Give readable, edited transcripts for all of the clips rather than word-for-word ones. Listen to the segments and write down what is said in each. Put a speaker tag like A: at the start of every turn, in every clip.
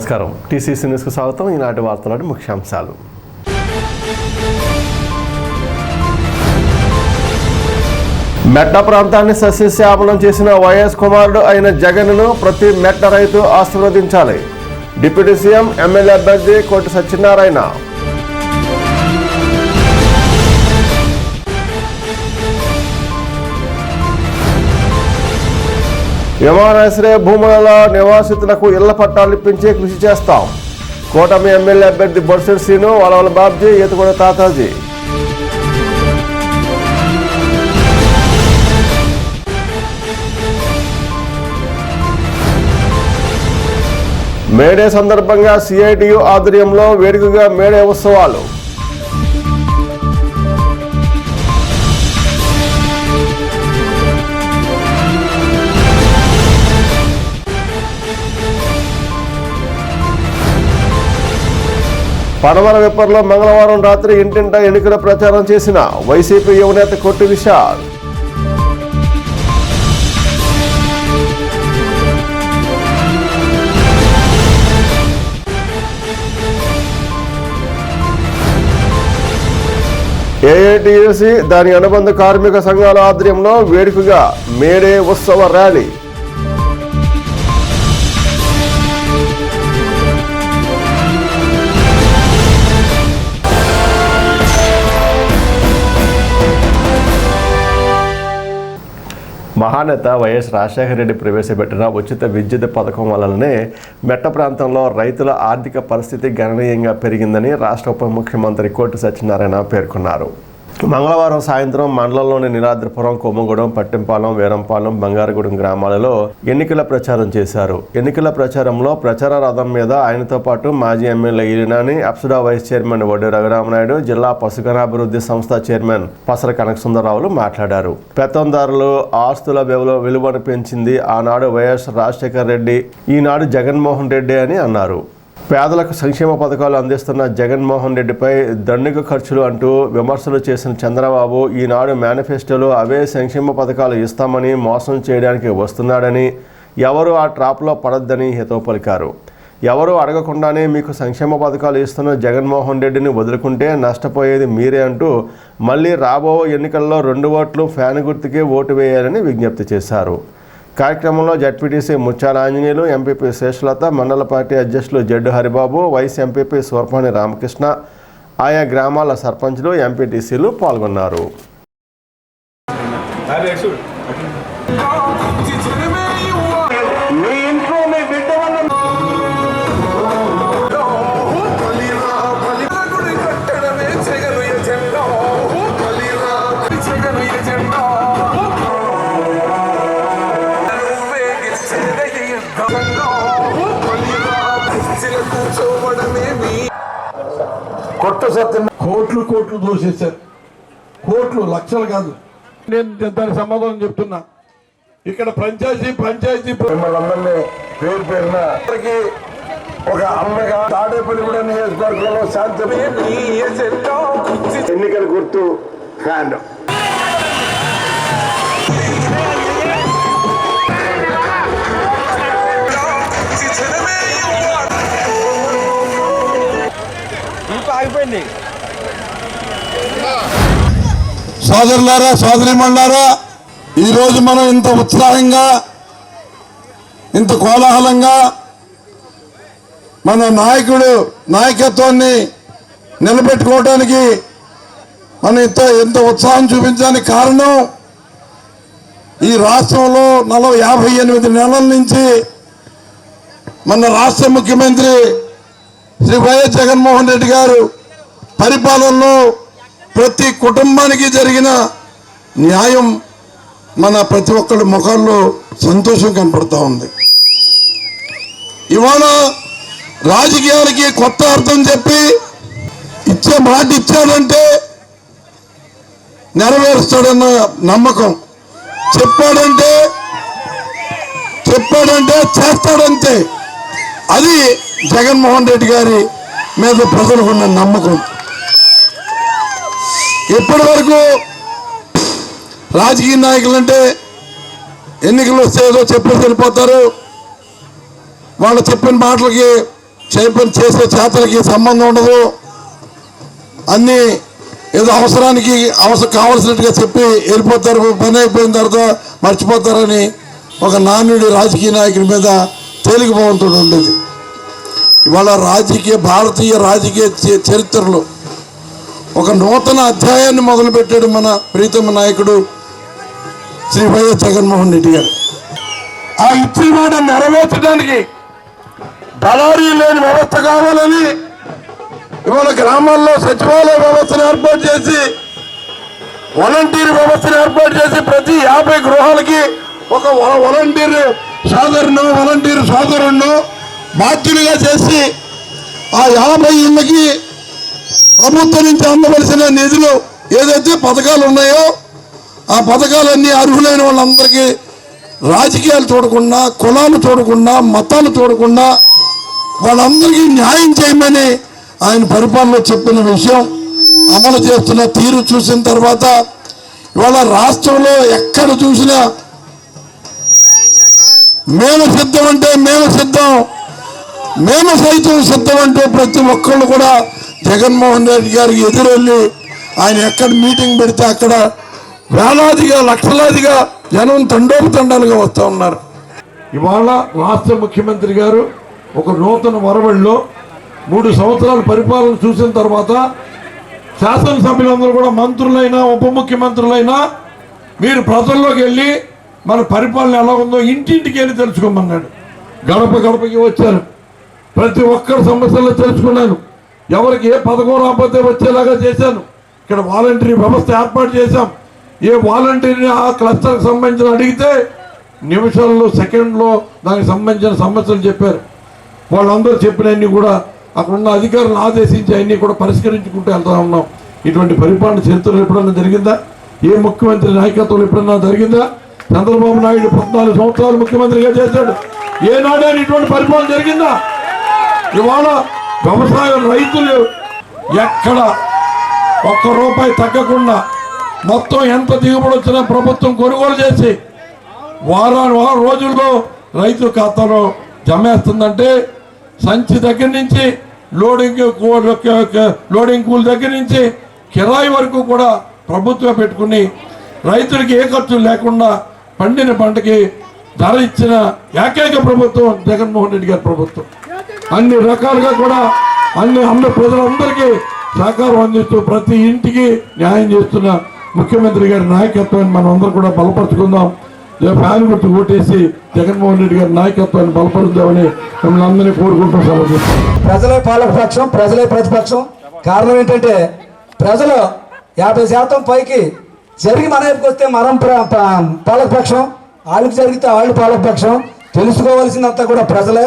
A: నమస్కారం. టీసీసీ న్యూస్కు స్వాగతం. ఈనాటి వార్తలోని ముఖ్యాంశాలు. మెట్ట ప్రాంతాన్ని సస్యశ్యామలం చేసిన వైఎస్ కుమారుడు అయిన జగన్ను ప్రతి మెట్ట రైతు ఆశీర్వదించాలి. డిప్యూటీ సీఎం ఎమ్మెల్యే అభ్యర్థి కోటి సత్యనారాయణ. విమానాశ్రయ భూములలో నివాసితులకు ఇళ్ల పట్టాలు ఇప్పించే కృషి చేస్తాం. కూటమి ఎమ్మెల్యే అభ్యర్థి బొర్సెడ్ శ్రీను, వలవల బాబ్జీ, ఈతగూడ తాతాజీ. మేడే సందర్భంగా సిఐటియు ఆధ్వర్యంలో వేడుకగా మేడే ఉత్సవాలు. పడమర విప్పర్లో మంగళవారం రాత్రి ఇంటింటా ఎన్నికల ప్రచారం చేసిన వైసీపీ యువనేత కొట్టి విశాల్. ఏఐటీయూసీ దాని అనుబంధ కార్మిక సంఘాల ఆధ్వర్యంలో వేడుకగా మేడే ఉత్సవ ర్యాలీ. మహానేత వైఎస్ రాజశేఖర రెడ్డి ప్రవేశపెట్టిన ఉచిత విద్యుత్ పథకం వలననే మెట్ట ప్రాంతంలో రైతుల ఆర్థిక పరిస్థితి గణనీయంగా పెరిగిందని రాష్ట్ర ఉప ముఖ్యమంత్రి కోటి సత్యనారాయణ పేర్కొన్నారు. మంగళవారం సాయంత్రం మండలంలోని నిరాద్రిపురం, కొమ్మగూడెం, పట్టింపాలెం, వీరంపాలెం, బంగారగూడెం గ్రామాలలో ఎన్నికల ప్రచారం చేశారు. ఎన్నికల ప్రచారంలో ప్రచార రథం మీద ఆయనతో పాటు మాజీ ఎమ్మెల్యే ఈలినాని, అప్సడా వైస్ చైర్మన్ వడ్డీ రఘురామనాయుడు, జిల్లా పశుగణాభివృద్ధి సంస్థ చైర్మన్ పసర కనకసుందరరావులు మాట్లాడారు. పెత్తందారులు ఆస్తుల విలువను పెంచింది ఆనాడు వైఎస్ రాజశేఖర రెడ్డి, ఈనాడు జగన్మోహన్ రెడ్డి అని అన్నారు. పేదలకు సంక్షేమ పథకాలు అందిస్తున్న జగన్మోహన్ రెడ్డిపై దండుగ ఖర్చులు అంటూ విమర్శలు చేసిన చంద్రబాబు ఈనాడు మేనిఫెస్టోలో అవే సంక్షేమ పథకాలు ఇస్తామని మోసం చేయడానికి వస్తున్నాడని, ఎవరు ఆ ట్రాప్లో పడొద్దని హితవు పలికారు. ఎవరు అడగకుండానే మీకు సంక్షేమ పథకాలు ఇస్తున్న జగన్మోహన్ రెడ్డిని వదులుకుంటే నష్టపోయేది మీరే అంటూ మళ్ళీ రాబో ఎన్నికల్లో 2 ఓట్లు ఫ్యాన్ గుర్తుకే ఓటు వేయాలని విజ్ఞప్తి చేశారు. కార్యక్రమంలో జడ్పీటీసీ ముత్యాల ఆంజనేయులు, ఎంపీపీ శేషలత, మండల పార్టీ అధ్యక్షులు జడ్డు హరిబాబు, వైస్ ఎంపీపీ సూర్పాణి రామకృష్ణ, ఆయా గ్రామాల సర్పంచ్లు, ఎంపీటీసీలు పాల్గొన్నారు.
B: కోట్లు దోషేశారు. కోట్లు, లక్షలు కాదు. నేను దానికి సమాధానం చెప్తున్నా. ఇక్కడ పంచాయతీ మిమ్మల్ని అందరినీ పేరు పేరున ఒక అమ్మగా తాడేపల్లిగూడెం నియోజకవర్గంలో శాంతి ఎన్నికల గుర్తు హ్యాండ్. సోదరులారా, సోదరిమణులారా, ఈరోజు మనం ఇంత ఉత్సాహంగా, ఇంత కోలాహలంగా మన నాయకత్వాన్ని నిలబెట్టుకోవడానికి మనం ఎంత ఉత్సాహం చూపించడానికి కారణం, ఈ రాష్ట్రంలో 58 నెలల నుంచి మన రాష్ట్ర ముఖ్యమంత్రి శ్రీ వైఎస్ జగన్మోహన్ రెడ్డి గారు పరిపాలనలో ప్రతి కుటుంబానికి జరిగిన న్యాయం మన ప్రతి ఒక్కరి ముఖాల్లో సంతోషం కనపడుతూ ఉంది. ఇవాళ రాజకీయాలకి కొత్త అర్థం చెప్పి ఇచ్చే మాట ఇచ్చాడంటే నెరవేరుస్తాడన్న నమ్మకం, చెప్పాడంటే చేస్తాడంతే. అది జగన్మోహన్ రెడ్డి గారి మీద ప్రజలకు ఉన్న నమ్మకం. ఇప్పటి వరకు రాజకీయ నాయకులు అంటే ఎన్నికలు వస్తే ఏదో చెప్పేసి వెళ్ళిపోతారు. వాళ్ళు చెప్పిన మాటలకి చేసే చేతలకి సంబంధం ఉండదు. అన్నీ ఏదో అవసరానికి కావలసినట్టుగా చెప్పి వెళ్ళిపోతారు, పని అయిపోయిన తర్వాత మర్చిపోతారని ఒక నానుడి రాజకీయ నాయకుడి మీద తేలికభావంతో ఉండేది. ఇవాళ భారతీయ రాజకీయ చరిత్రలో ఒక నూతన అధ్యాయాన్ని మొదలుపెట్టాడు మన ప్రీతమ నాయకుడు శ్రీ వైఎస్ జగన్మోహన్ రెడ్డి గారు. ఆ ఇచ్చిన మాట నెరవేర్చడానికి దళారీ లేని వ్యవస్థ కావాలని ఇవాళ గ్రామాల్లో సచివాలయ వ్యవస్థను ఏర్పాటు చేసి, వాలంటీర్ వ్యవస్థను ఏర్పాటు చేసి ప్రతి 50 గృహాలకి ఒక వాలంటీర్ సోదరుణ్ణు బాధ్యులుగా చేసి ఆ 50 ఇళ్ళకి ప్రభుత్వం నుంచి అందవలసిన నిధులు ఏదైతే పథకాలు ఉన్నాయో ఆ పథకాలన్నీ అర్హులైన వాళ్ళందరికీ రాజకీయాలు చూడకుండా, కులాలు చూడకుండా, మతాలు చూడకుండా వాళ్ళందరికీ న్యాయం చేయమని ఆయన పరిపాలనలో చెప్పిన విషయం అమలు చేస్తున్న తీరు చూసిన తర్వాత ఇవాళ రాష్ట్రంలో ఎక్కడ చూసినా మేము సిద్ధం అంటే మేము సైతం సిద్ధం అంటూ ప్రతి ఒక్కళ్ళు కూడా జగన్మోహన్ రెడ్డి గారికి ఎదురెళ్ళి ఆయన ఎక్కడ మీటింగ్ పెడితే అక్కడ వేలాదిగా లక్షలాదిగా జనం తండోపతండాలుగా వస్తూ ఉన్నారు. ఇవాళ రాష్ట్ర ముఖ్యమంత్రి గారు ఒక నూతన వరవడిలో 3 సంవత్సరాల పరిపాలన చూసిన తర్వాత శాసనసభ్యులందరూ కూడా మంత్రులైనా ఉప ముఖ్యమంత్రులైనా మీరు ప్రజల్లోకి వెళ్ళి మన పరిపాలన ఎలా ఉందో ఇంటింటికి వెళ్ళి తెలుసుకోమన్నాడు. గడపకి వచ్చారు, ప్రతి ఒక్కరి సమస్యల్లో తెలుసుకున్నాను. ఎవరికి ఏ పథకం రాకపోతే వచ్చేలాగా చేశాను. ఇక్కడ వాలంటీర్ వ్యవస్థ ఏర్పాటు చేశాం. ఏ వాలంటీర్ని ఆ క్లస్టర్కి సంబంధించిన అడిగితే నిమిషాల్లో సెకండ్లో దానికి సంబంధించిన సమస్యలు చెప్పారు. వాళ్ళందరూ చెప్పినవన్నీ కూడా అక్కడ ఉన్న అధికారులను ఆదేశించి అన్నీ కూడా పరిష్కరించుకుంటూ వెళ్తా ఉన్నాం. ఇటువంటి పరిపాలన చరిత్రలో ఎప్పుడన్నా జరిగిందా? ఏ ముఖ్యమంత్రి నాయకత్వంలో ఎప్పుడన్నా జరిగిందా? చంద్రబాబు నాయుడు 14 సంవత్సరాలు ముఖ్యమంత్రిగా చేశాడు. ఏనాడే ఇటువంటి పరిపాలన జరిగిందా? ఇవాళ వ్యవసాయ రైతులు ఎక్కడ ₹1 తగ్గకుండా మొత్తం ఎంత దిగుబడి వచ్చినా ప్రభుత్వం కొనుగోలు చేసి వారం రోజుల్లో రైతుల ఖాతాలో జమేస్తుందంటే సంచి దగ్గర నుంచి లోడింగ్ కూల్ దగ్గర నుంచి కిరాయి వరకు కూడా ప్రభుత్వం పెట్టుకుని రైతులకి ఏ ఖర్చు లేకుండా పండిన పంటకి ధర ఇచ్చిన ఏకైక ప్రభుత్వం జగన్మోహన్ రెడ్డి గారి ప్రభుత్వం. అన్ని రకాలుగా కూడా అన్ని ప్రజలందరికీ సహకారం అందిస్తూ ప్రతి ఇంటికి న్యాయం చేస్తున్న ముఖ్యమంత్రి గారి నాయకత్వాన్ని మనం అందరూ కూడా బలపరుచుకుందాం. ఫ్యాన్ గుర్తు ఓటేసి జగన్మోహన్ రెడ్డి గారి నాయకత్వాన్ని బలపరుద్దామని మిమ్మల్ని అందరినీ కోరుకుంటూ సమర్పిస్తాం.
C: ప్రజలే పాలకపక్షం, ప్రజలే ప్రతిపక్షం. కారణం ఏంటంటే ప్రజలు 50% పైకి జరిగి మన వైపుకి వస్తే మనం పాలకపక్షం, వాళ్ళకి జరిగితే వాళ్ళు పాలకపక్షం. తెలుసుకోవాల్సిందంతా కూడా ప్రజలే.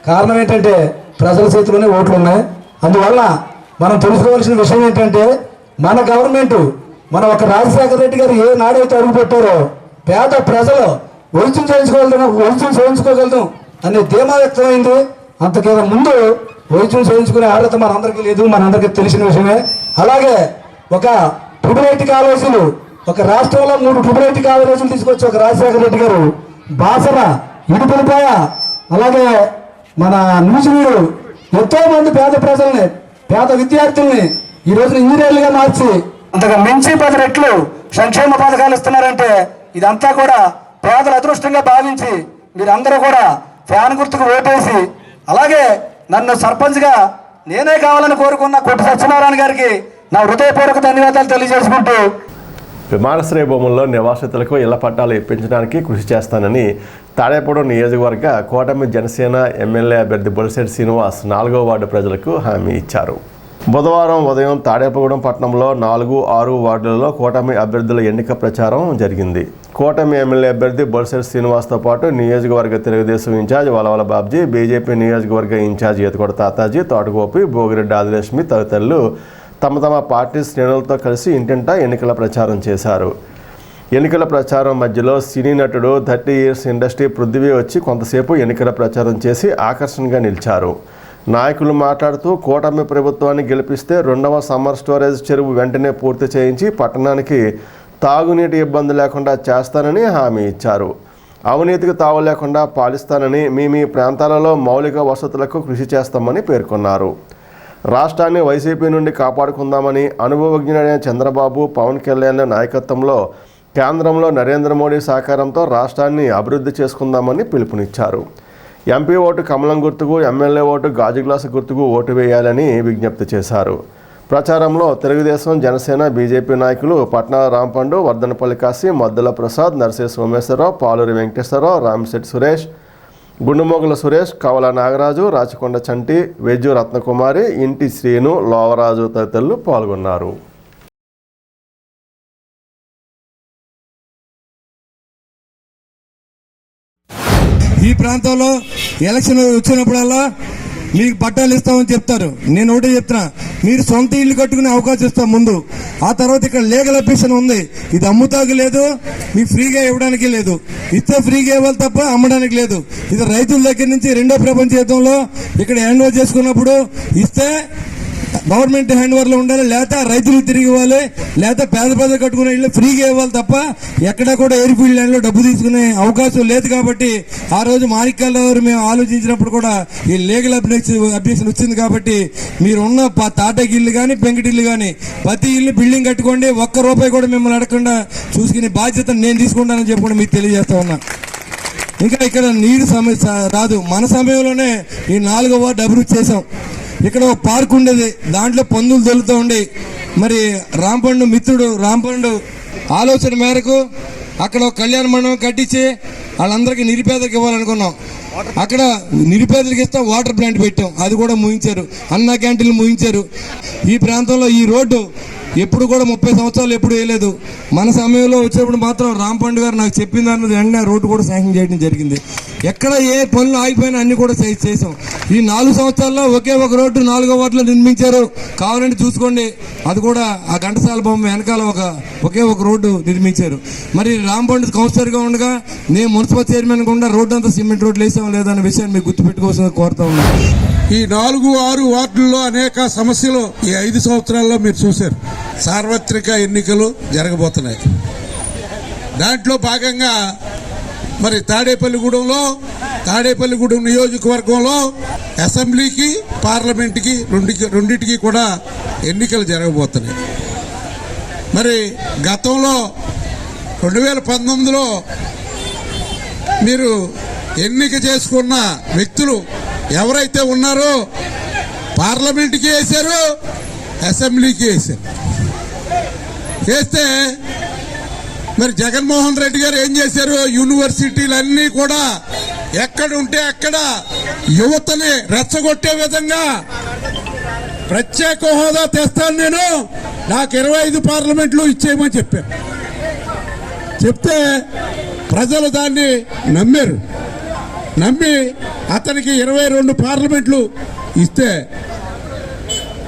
C: కారణం ఏంటంటే ప్రజల చేతిలోనే ఓట్లు ఉన్నాయి. అందువల్ల మనం తెలుసుకోవాల్సిన విషయం ఏంటంటే మన గవర్నమెంట్, మన ఒక రాజశేఖర రెడ్డి గారు ఏ నాడైతే అడుగుపెట్టారో పేద ప్రజలు వైద్యం చేయించుకోగలుగుతాం అనే ధీమా వ్యక్తమైంది. అంతకన్నా ముందు వైద్యం చేయించుకునే అర్హత మనందరికీ లేదు, మనందరికీ తెలిసిన విషయమే. అలాగే ఒక ట్రిపుల్ కాలేజీలు, ఒక రాష్ట్రంలో 3 ట్రిపుల్ కాలేజీలు తీసుకొచ్చి ఒక రాజశేఖర రెడ్డి గారు బాసర, ఇడుపులపాయ, అలాగే మన నూజివీడు ఎంతో మంది పేద ప్రజల్ని, పేద విద్యార్థుల్ని ఈ రోజున ఇంజనీర్లుగా మార్చి అంతగా మించి 10 రెట్లు సంక్షేమ పథకాలు ఇస్తున్నారంటే ఇదంతా కూడా పేదల అదృష్టంగా భావించి మీరందరూ కూడా ఫ్యాన్ గుర్తుకు ఓటేసి, అలాగే నన్ను సర్పంచ్గా నేనే కావాలని కోరుకున్న కొట్టు సత్యనారాయణ గారికి నా హృదయపూర్వక ధన్యవాదాలు తెలియజేసుకుంటూ
A: విమానాశ్రయ భూముల్లో నివాసితులకు ఇళ్ల పట్టాలు ఇప్పించడానికి కృషి చేస్తానని తాడేపూడెం నియోజకవర్గ కూటమి జనసేన ఎమ్మెల్యే అభ్యర్థి బొలిశెట్టి శ్రీనివాస్ 4వ వార్డు ప్రజలకు హామీ ఇచ్చారు. బుధవారం ఉదయం తాడేపూడెం పట్టణంలో 4, 6 వార్డులలో కూటమి అభ్యర్థుల ఎన్నిక ప్రచారం జరిగింది. కూటమి ఎమ్మెల్యే అభ్యర్థి బొలిశెట్టి శ్రీనివాస్తో పాటు నియోజకవర్గ తెలుగుదేశం ఇన్ఛార్జ్ వలవల బాబ్జీ, బీజేపీ నియోజకవర్గ ఇన్ఛార్జ్ ఈతకొడ తాతాజీ, తోటగోపి, భోగిరెడ్డి ఆదిలక్ష్మి తదితరులు తమ పార్టీ శ్రేణులతో కలిసి ఇంటింటా ఎన్నికల ప్రచారం చేశారు. ఎన్నికల ప్రచారం మధ్యలో సినీ నటుడు 30 ఇయర్స్ ఇండస్ట్రీ పృథ్వీ వచ్చి కొంతసేపు ఎన్నికల ప్రచారం చేసి ఆకర్షణగా నిలిచారు. నాయకులు మాట్లాడుతూ కూటమి ప్రభుత్వాన్ని గెలిపిస్తే 2వ సమ్మర్ స్టోరేజ్ చెరువు వెంటనే పూర్తి చేయించి పట్టణానికి తాగునీటి ఇబ్బంది లేకుండా చేస్తానని హామీ ఇచ్చారు. అవినీతికి తావు లేకుండా పాలిస్తానని మీ ప్రాంతాలలో మౌలిక వసతులకు కృషి చేస్తామని పేర్కొన్నారు. రాష్ట్రాన్ని వైసీపీ నుండి కాపాడుకుందామని అనుభవజ్ఞుడైన చంద్రబాబు, పవన్ కళ్యాణ్ నాయకత్వంలో కేంద్రంలో నరేంద్ర మోడీ సహకారంతో రాష్ట్రాన్ని అభివృద్ధి చేసుకుందామని పిలుపునిచ్చారు. ఎంపీ ఓటు కమలం గుర్తుకు, ఎమ్మెల్యే ఓటు గాజు గ్లాసు గుర్తుకు ఓటు వేయాలని విజ్ఞప్తి చేశారు. ప్రచారంలో తెలుగుదేశం, జనసేన, బీజేపీ నాయకులు పట్నాల రాంపండు, వర్ధనపల్లి కాశీ, మద్దుల ప్రసాద్, నర్సే సోమేశ్వరరావు, పాలూరి వెంకటేశ్వరరావు, రామిశెట్టి సురేష్, గుండుమోగుల సురేష్, కవల నాగరాజు, రాచకొండ చంటి, వెజ్జు రత్నకుమారి, ఇంటి శ్రీను, లోవరాజు తదితరులు పాల్గొన్నారు.
D: ఈ ప్రాంతంలో ఎలక్షన్ వచ్చినప్పుడల్లా మీకు పట్టాలు ఇస్తామని చెప్తారు. నేను ఒకటే చెప్తున్నా, మీరు సొంత ఇల్లు కట్టుకునే అవకాశం ఇస్తాం ముందు. ఆ తర్వాత ఇక్కడ లీగల్ అప్లికేషన్ ఉంది, ఇది అమ్ముతాకి లేదు, మీకు ఫ్రీగా ఇవ్వడానికి లేదు. ఇస్తే ఫ్రీగా ఇవ్వాలి తప్ప అమ్మడానికి లేదు. ఇది రైతుల దగ్గర నుంచి రెండో ప్రపంచ యుద్ధంలో ఇక్కడ హ్యాండ్ ఓవర్ చేసుకున్నప్పుడు ఇస్తే గవర్నమెంట్ హ్యాండ్ ఓవర్లో ఉండాలి, లేకపోతే రైతులు తిరిగి ఇవ్వాలి, లేకపోతే పేద ప్రజలు కట్టుకునే ఇళ్ళు ఫ్రీగా ఇవ్వాలి తప్ప ఎక్కడ కూడా ఎయిర్ఫీల్డ్ ల్యాండ్లో డబ్బు తీసుకునే అవకాశం లేదు. కాబట్టి ఆ రోజు మాణిక్యాలరావు మేము ఆలోచించినప్పుడు కూడా ఈ లీగల్ అబ్జెక్షన్ వచ్చింది. కాబట్టి మీరు ఉన్న తాటకి ఇల్లు కానీ, పెంకటిల్లు కానీ ప్రతి ఇల్లు బిల్డింగ్ కట్టుకోండి, ఒక్క రూపాయి కూడా మిమ్మల్ని అడగకుండా చూసుకునే బాధ్యత నేను తీసుకుంటానని చెప్పి మీకు తెలియజేస్తా ఉన్నా. ఇంకా ఇక్కడ నీరు సమస్య రాదు. మన సమయంలోనే ఈ 4వ వార్డు అభివృద్ధి చేసాం. ఇక్కడ ఒక పార్క్ ఉండేది, దాంట్లో పందులు దొరుకుతూ ఉండే. మరి రాంపండు మిత్రుడు రాంపండు ఆలోచన మేరకు అక్కడ ఒక కళ్యాణ మండపం కట్టించి వాళ్ళందరికీ నిరుపేదలకు ఇవ్వాలనుకున్నాం. అక్కడ నిరుపేదలకు ఇస్తే వాటర్ ప్లాంట్ పెట్టాం, అది కూడా ముగించారు. అన్నా క్యాంటీన్లు ముగించారు. ఈ ప్రాంతంలో ఈ రోడ్డు ఎప్పుడు కూడా 30 సంవత్సరాలు ఎప్పుడు వేయలేదు. మన సమయంలో వచ్చేప్పుడు మాత్రం రాంపండు గారు నాకు చెప్పిన దాని వెంటనే రోడ్డు కూడా శాంక్షన్ చేయడం జరిగింది. ఎక్కడ ఏ పనులు ఆగిపోయినా అన్ని కూడా చేసాం. ఈ 4 సంవత్సరాల్లో ఒకే ఒక రోడ్డు 4వ వార్డులో నిర్మించారు, కావాలంటే చూసుకోండి. అది కూడా ఆ ఘంటసాల బొమ్మ వెనకాల ఒకే ఒక రోడ్డు నిర్మించారు. మరి రాంపండు కౌన్సిలర్గా ఉండగా నేను మున్సిపల్ చైర్మన్ కూడా రోడ్డు అంతా సిమెంట్ రోడ్లు వేసాం లేదన్న విషయాన్ని మీకు గుర్తుపెట్టుకోవాల్సిన కోరుతా ఉన్నాను.
B: ఈ 4-6 వార్డుల్లో అనేక సమస్యలు ఈ 5 సంవత్సరాల్లో మీరు చూశారు. సార్వత్రిక ఎన్నికలు జరగబోతున్నాయి. దాంట్లో భాగంగా మరి తాడేపల్లిగూడెం నియోజకవర్గంలో అసెంబ్లీకి, పార్లమెంట్కి రెండింటికి కూడా ఎన్నికలు జరగబోతున్నాయి. మరి గతంలో 2019లో మీరు ఎన్నిక చేసుకున్న వ్యక్తులు ఎవరైతే ఉన్నారో పార్లమెంట్కి వేశారు, అసెంబ్లీకి వేశారు. వేస్తే మరి జగన్మోహన్ రెడ్డి గారు ఏం చేశారు? యూనివర్సిటీలన్నీ కూడా ఎక్కడుంటే అక్కడ యువతని రెచ్చగొట్టే విధంగా ప్రత్యేక హోదా తెస్తాను, నేను నాకు 25 పార్లమెంట్లు ఇచ్చేయమని చెప్పారు. చెప్తే ప్రజలు దాన్ని నమ్మి అతనికి 22 పార్లమెంట్లు ఇస్తే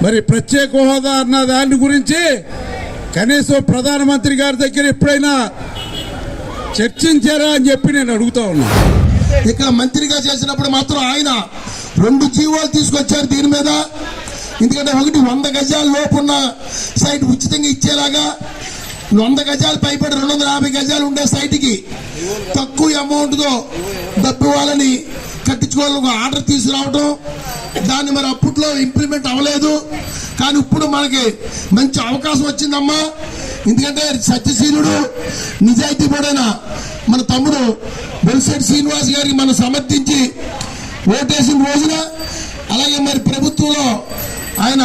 B: మరి ప్రత్యేక హోదా అన్న దాని గురించి కనీసం ప్రధానమంత్రి గారి దగ్గర ఎప్పుడైనా చర్చించారా అని చెప్పి నేను అడుగుతా ఉన్నా.
E: ఇక్కడ మంత్రిగా చేసినప్పుడు మాత్రం ఆయన 2 జీవోలు తీసుకొచ్చారు దీని మీద. ఎందుకంటే ఒకటి 100 గజాల లోపున్న సైట్ ఉచితంగా ఇచ్చేలాగా, 100 గజాలు పైపడి 250 గజాలు ఉండే సైట్కి తక్కువ అమౌంట్తో డబ్బు వాళ్ళని కట్టించుకోవాలని ఆర్డర్ తీసుకురావడం. దాన్ని మరి అప్పట్లో ఇంప్లిమెంట్ అవ్వలేదు, కానీ ఇప్పుడు మనకి మంచి అవకాశం వచ్చిందమ్మా. ఎందుకంటే సత్యశీలుడు, నిజాయితీ పడైన మన తమ్ముడు బొలిశెట్టి శ్రీనివాస్ గారికి మనం సమర్థించి ఓటేసిన రోజున, అలాగే మరి ప్రభుత్వంలో ఆయన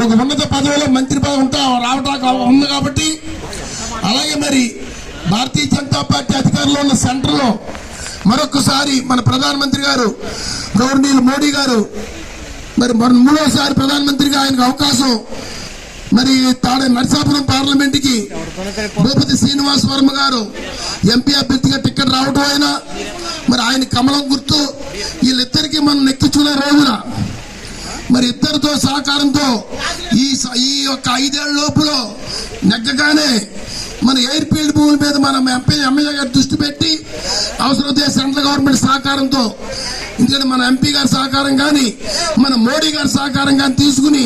E: ఒక ఉన్నత పదవిలో మంత్రి పదవి రావటానికి ఉంది కాబట్టి, అలాగే మరి భారతీయ జనతా పార్టీ అధికారంలో ఉన్న సెంటర్లో మరొకసారి మన ప్రధానమంత్రి గారు గవర్నర్ మోడీ గారు మరి 3వసారి ప్రధానమంత్రిగా ఆయనకు అవకాశం మరి నరసాపురం పార్లమెంట్కి భూపతి శ్రీనివాస్ వర్మ గారు ఎంపీ అభ్యర్థిగా టికెట్ రావడం అయినా మరి ఆయన కమలం గుర్తు వీళ్ళిద్దరికీ మనం నెక్కించుకునే రోజున మరి ఇద్దరితో సహకారంతో ఈ యొక్క 5 ఏళ్ల లోపల నెగ్గగానే మన ఎయిర్ఫీల్డ్ భూముల మీద మనం ఎమ్మెల్యే గారు దృష్టి పెట్టి అవసరమైతే సెంట్రల్ గవర్నమెంట్ సహకారంతో, ఎందుకంటే మన ఎంపీ గారి సహకారం కానీ మన మోడీ గారి సహకారం కానీ తీసుకుని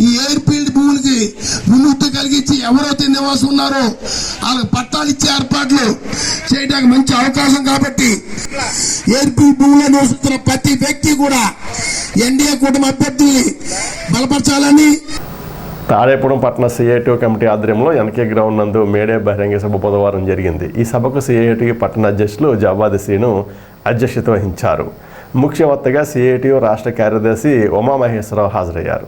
E: ఈ ఎయిర్ఫీల్డ్ భూములకి విముక్తి కలిగి కలిగించి ఎవరైతే నివాసం ఉన్నారో వాళ్ళకి పట్టాలు ఇచ్చే ఏర్పాట్లు చేయడానికి మంచి అవకాశం కాబట్టి ఏపీ భూమిలో నివసిస్తున్న ప్రతి వ్యక్తి కూడా ఎన్డీఏ కూటమి అభ్యర్థిని బలపరచాలని
A: తాడేపురం పట్టణ సిఐటి కమిటీ ఆధ్వర్యంలో ఎన్కే గ్రౌండ్ నందు మేడే బహిరంగ సభ బుధవారం జరిగింది. ఈ సభకు సిఐటి పట్టణ అధ్యక్షులు జవాది శ్రీను అధ్యక్షత వహించారు. ముఖ్య వక్తగా సిఐటి రాష్ట్ర కార్యదర్శి ఉమామహేశ్వరరావు హాజరయ్యారు.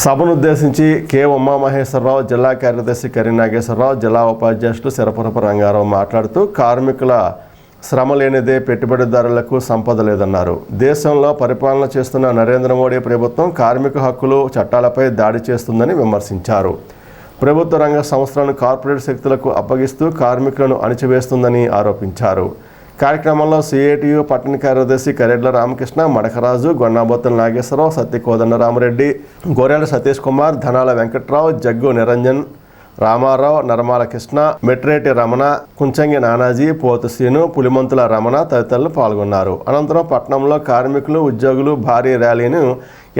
A: సభను ఉద్దేశించి కె ఉమామహేశ్వరరావు, జిల్లా కార్యదర్శి కరీనాగేశ్వరరావు, జిల్లా ఉపాధ్యక్షులు శరపురపు రంగారావు మాట్లాడుతూ కార్మికుల శ్రమ లేనిదే పెట్టుబడిదారులకు సంపద లేదన్నారు. దేశంలో పరిపాలన చేస్తున్న నరేంద్ర మోడీ ప్రభుత్వం కార్మిక హక్కులు చట్టాలపై దాడి చేస్తుందని విమర్శించారు. ప్రభుత్వ రంగ సంస్థలను కార్పొరేట్ శక్తులకు అప్పగిస్తూ కార్మికులను అణిచివేస్తుందని ఆరోపించారు. కార్యక్రమంలో సిఐటియు పట్టణ కార్యదర్శి కరెడ్ల రామకృష్ణ, మడకరాజు, గొన్నాబొత్తుల నాగేశ్వరరావు, సత్తి కోదండరామరెడ్డి, గోరెల సతీష్ కుమార్, ధనాల వెంకట్రావు, జగ్గు నిరంజన్, రామారావు, నరమాల కృష్ణ, మెట్రేటి రమణ, కుంచంగి నానాజీ, పోతు శ్రీను, పులిమంతుల రమణ తదితరులు పాల్గొన్నారు. అనంతరం పట్టణంలో కార్మికులు, ఉద్యోగులు భారీ ర్యాలీని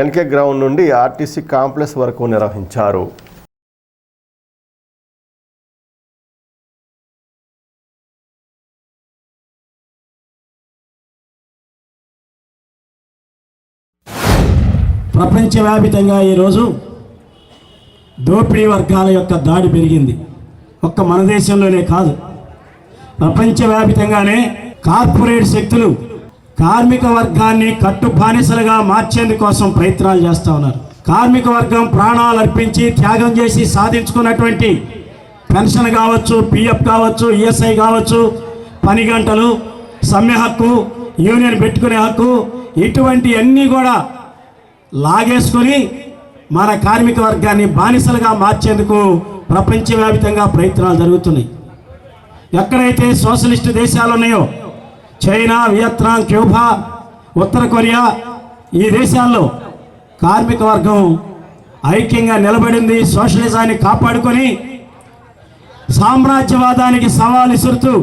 A: ఎన్కే గ్రౌండ్ నుండి ఆర్టీసీ కాంప్లెక్స్ వరకు నిర్వహించారు.
F: ప్రపంచవ్యాప్తంగా ఈరోజు దోపిడీ వర్గాల యొక్క దాడి పెరిగింది. ఒక్క మన దేశంలోనే కాదు, ప్రపంచవ్యాప్తంగానే కార్పొరేట్ శక్తులు కార్మిక వర్గాన్ని కట్టు బానిసలుగా మార్చేందుకోసం ప్రయత్నాలు చేస్తూ ఉన్నారు. కార్మిక వర్గం ప్రాణాలు అర్పించి త్యాగం చేసి సాధించుకున్నటువంటి పెన్షన్ కావచ్చు, పిఎఫ్ కావచ్చు, ఈఎస్ఐ కావచ్చు, పని గంటలు, సమ్మె హక్కు, యూనియన్ పెట్టుకునే హక్కు, ఇటువంటి అన్నీ కూడా లాగేసుకొని మన కార్మిక వర్గాన్ని బానిసలుగా మార్చేందుకు ప్రపంచవ్యాప్తంగా ప్రయత్నాలు జరుగుతున్నాయి. ఎక్కడైతే సోషలిస్ట్ దేశాలు ఉన్నాయో, చైనా, వియత్నాం, క్యూబా, ఉత్తర కొరియా, ఈ దేశాల్లో కార్మిక వర్గం ఐక్యంగా నిలబడింది. సోషలిజాన్ని కాపాడుకొని సామ్రాజ్యవాదానికి సవాలు విసురుతూ,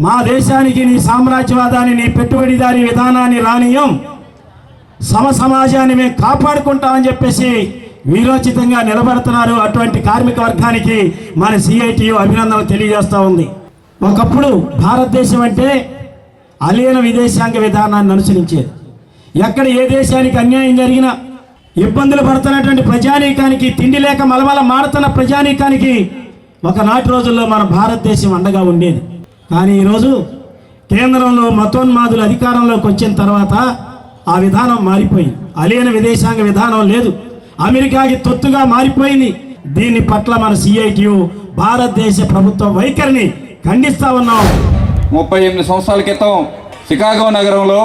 F: మా దేశానికి నీ సామ్రాజ్యవాదాన్ని, నీ పెట్టుబడిదారీ విధానాన్ని రానియం, సమాజాన్ని మేము కాపాడుకుంటామని చెప్పేసి వీరోచితంగా నిలబడుతున్నారు. అటువంటి కార్మిక వర్గానికి మన సిఐటియు అభినందనలు తెలియజేస్తూ ఉంది. ఒకప్పుడు భారతదేశం అంటే అలీన విదేశాంగ విధానాన్ని అనుసరించేది. ఎక్కడ ఏ దేశానికి అన్యాయం జరిగినా, ఇబ్బందులు పడుతున్నటువంటి ప్రజానీకానికి, తిండి లేక మలమల మాడుతున్న ప్రజానీకానికి ఒకనాటి రోజుల్లో మన భారతదేశం అండగా ఉండేది. కానీ ఈరోజు కేంద్రంలో మతోన్మాదులు అధికారంలోకి వచ్చిన తర్వాత ఆ విధానం మారిపోయింది. అలీన విదేశాంగ విధానం లేదు, అమెరికాకి తొత్తుగా మారిపోయింది. దీని పట్ల మన సిఐటియు భారతదేశ ప్రభుత్వ వైఖరిని ఖండిస్తా ఉన్నాం.
G: 38 సంవత్సరాల క్రితం చికాగో నగరంలో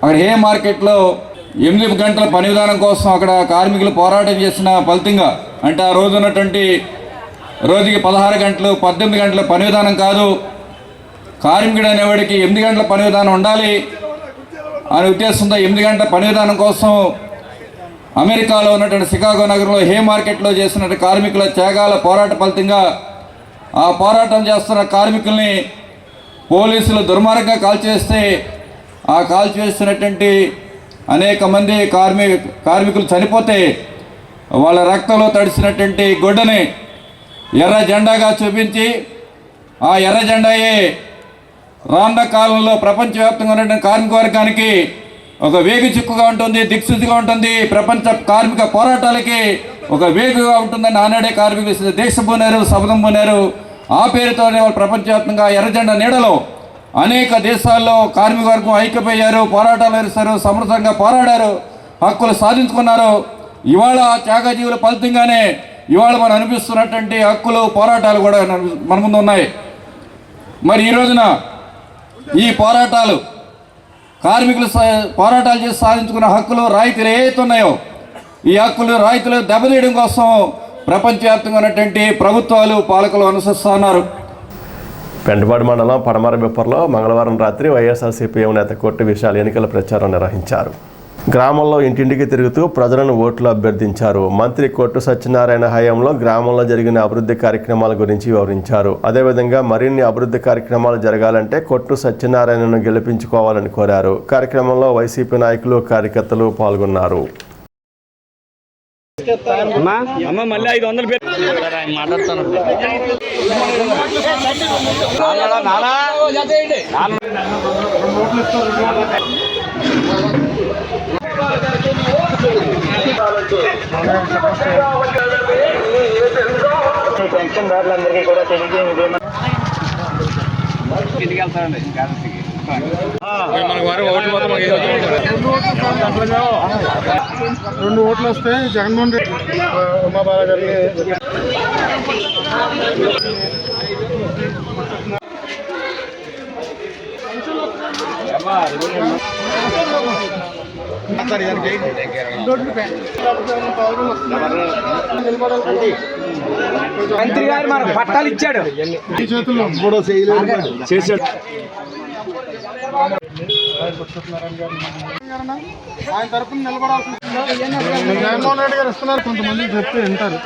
G: అక్కడ హే మార్కెట్లో 8 గంటల పని విధానం కోసం అక్కడ కార్మికులు పోరాటం చేసిన ఫలితంగా, అంటే ఆ రోజు ఉన్నటువంటి రోజుకి 16 గంటలు, 18 గంటల పని విధానం కాదు, కార్మికుడు అనేవాడికి 8 గంటల పని విధానం ఉండాలి అనే ఉద్దేశంతో 8 గంటల పని విధానం కోసం అమెరికాలో ఉన్నటువంటి చికాగో నగరంలో హే మార్కెట్లో చేసినటువంటి కార్మికుల త్యాగాల పోరాట ఫలితంగా ఆ పోరాటం చేస్తున్న కార్మికుల్ని పోలీసులు దుర్మార్గంగా కాల్చేస్తే, ఆ కాల్చివేసినటువంటి అనేక మంది కార్మికులు చనిపోతే వాళ్ళ రక్తంలో తడిసినటువంటి గొడ్డని ఎర్ర జెండాగా చూపించి, ఆ ఎర్ర జెండాయే రానున్న కాలంలో ప్రపంచవ్యాప్తంగా ఉన్నటువంటి కార్మిక వర్గానికి ఒక వేగు చిక్కుగా ఉంటుంది, దిక్సూచిగా ఉంటుంది, ప్రపంచ కార్మిక పోరాటాలకి ఒక వేగుగా ఉంటుందని ఆనాడే కార్మికులు దేశం పోనారు, శబదం పోనారు. ఆ పేరుతోనే వాళ్ళు ప్రపంచవ్యాప్తంగా ఎర్రజెండా నీడలో అనేక దేశాల్లో కార్మిక వర్గం ఐక్యమయ్యారు, పోరాటాలు వేస్తారు, సమర్థంగా పోరాడారు, హక్కులు సాధించుకున్నారు. ఇవాళ త్యాగజీవుల ఫలితంగానే ఇవాళ మనం అనిపిస్తున్నటువంటి హక్కులు, పోరాటాలు కూడా మన ముందు ఉన్నాయి. మరి ఈ రోజున ఈ పోరాటాలు, కార్మికులు పోరాటాలు చేసి సాధించుకున్న హక్కులు, రాయితీలు ఏవైతే ఉన్నాయో, ఈ హక్కులు, రాయితీలు దెబ్బతీయడం కోసం ప్రపంచవ్యాప్తంగా ఉన్నటువంటి ప్రభుత్వాలు, పాలకులు అనుసరిస్తున్నారు.
A: పెంటపాడు మండలం పడమరబిప్పర్లో మంగళవారం రాత్రి వైఎస్ఆర్సీపీ నేత కొట్టి విశాల్ ఎన్నికల ప్రచారం నిర్వహించారు. గ్రామంలో ఇంటింటికి తిరుగుతూ ప్రజలను ఓట్లు అభ్యర్థించారు. మంత్రి కొట్టు సత్యనారాయణ హయాంలో గ్రామంలో జరిగిన అభివృద్ధి కార్యక్రమాల గురించి వివరించారు. అదేవిధంగా మరిన్ని అభివృద్ధి కార్యక్రమాలు జరగాలంటే కొట్టు సత్యనారాయణను గెలిపించుకోవాలని కోరారు. కార్యక్రమంలో వైసీపీ నాయకులు, కార్యకర్తలు పాల్గొన్నారు.
H: మళ్ళీ 500 పేరు మాట్లాడతాను.
I: పెన్షన్దారులందరికీ కూడా తెలియజేయండి.
H: ఇంటికి వెళ్తారండి మనకు వారు ఓట్లు మొత్తం
J: 2 ఓట్లు వస్తే జగన్మోహన్ రెడ్డి ఉమాబాల గారికి
C: మంత్రి గారు మనకు పట్టాలు ఇచ్చాడు,
J: ఈ చేతుల్లో కూడా చేయలేదు చేశాడు. ఆయన తరఫున నిలబడాల్సింది జగన్మోహన్ రెడ్డి గారు ఇస్తున్నారు. కొంతమంది చెప్తే వింటారు.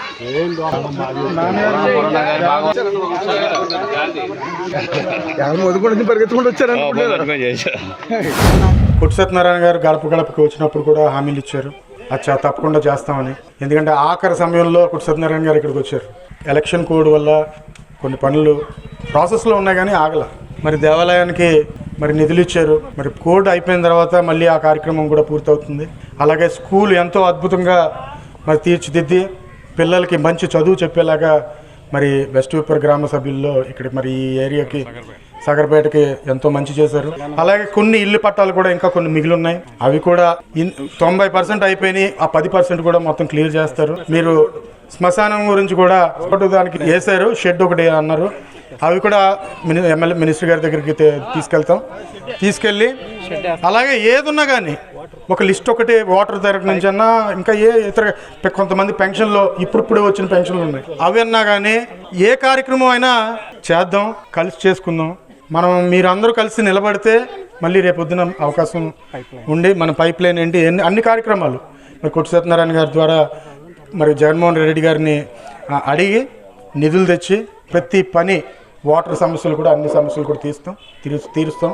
J: పరిగెత్తుకుంటూ వచ్చారు. పుట్టి సత్యనారాయణ గారు గడప గడపకి వచ్చినప్పుడు కూడా హామీలు ఇచ్చారు. అచ్చా తప్పకుండా చేస్తామని. ఎందుకంటే ఆఖరి సమయంలో పుట్టి సత్యనారాయణ గారు ఇక్కడికి వచ్చారు. ఎలక్షన్ కోడ్ వల్ల కొన్ని పనులు ప్రాసెస్లో ఉన్నాయి కానీ ఆగల. మరి దేవాలయానికి మరి నిధులు ఇచ్చారు. మరి కోడ్ అయిపోయిన తర్వాత మళ్ళీ ఆ కార్యక్రమం కూడా పూర్తవుతుంది. అలాగే స్కూల్ ఎంతో అద్భుతంగా మరి తీర్చిదిద్ది పిల్లలకి మంచి చదువు చెప్పేలాగా మరి వెస్ట్ విప్పర్ గ్రామ సభ్యుల్లో ఇక్కడ మరి ఈ ఏరియాకి సాగర్పేటకి ఎంతో మంచి చేశారు. అలాగే కొన్ని ఇల్లు పట్టాలు కూడా ఇంకా కొన్ని మిగిలి ఉన్నాయి. అవి కూడా 90% అయిపోయినాయి. ఆ 10% కూడా మొత్తం క్లియర్ చేస్తారు. మీరు శ్మశానం గురించి కూడా దానికి వేశారు, షెడ్ ఒకటి అన్నారు. అవి కూడా ఎమ్మెల్యే మినిస్టర్ గారి దగ్గరికి తీసుకెళ్ళి అలాగే ఏదున్నా కానీ ఒక లిస్ట్ ఒకటి వాటర్ తరగతి నుంచి అన్నా ఇంకా ఇతర కొంతమంది పెన్షన్లో ఇప్పుడే వచ్చిన పెన్షన్లు ఉన్నాయి. అవి అన్నా కానీ ఏ కార్యక్రమం అయినా చేద్దాం, కలిసి చేసుకుందాం. మీరందరూ కలిసి నిలబడితే మళ్ళీ రేపొద్దున అవకాశం ఉండి మన పైప్ లైన్ ఏంటి అన్ని కార్యక్రమాలు మరి కొట్టి సత్యనారాయణ గారి ద్వారా మరి జగన్మోహన్ రెడ్డి గారిని అడిగి నిధులు తెచ్చి ప్రతి పని వాటర్ సమస్యలు కూడా అన్ని సమస్యలు కూడా తీరుస్తాం.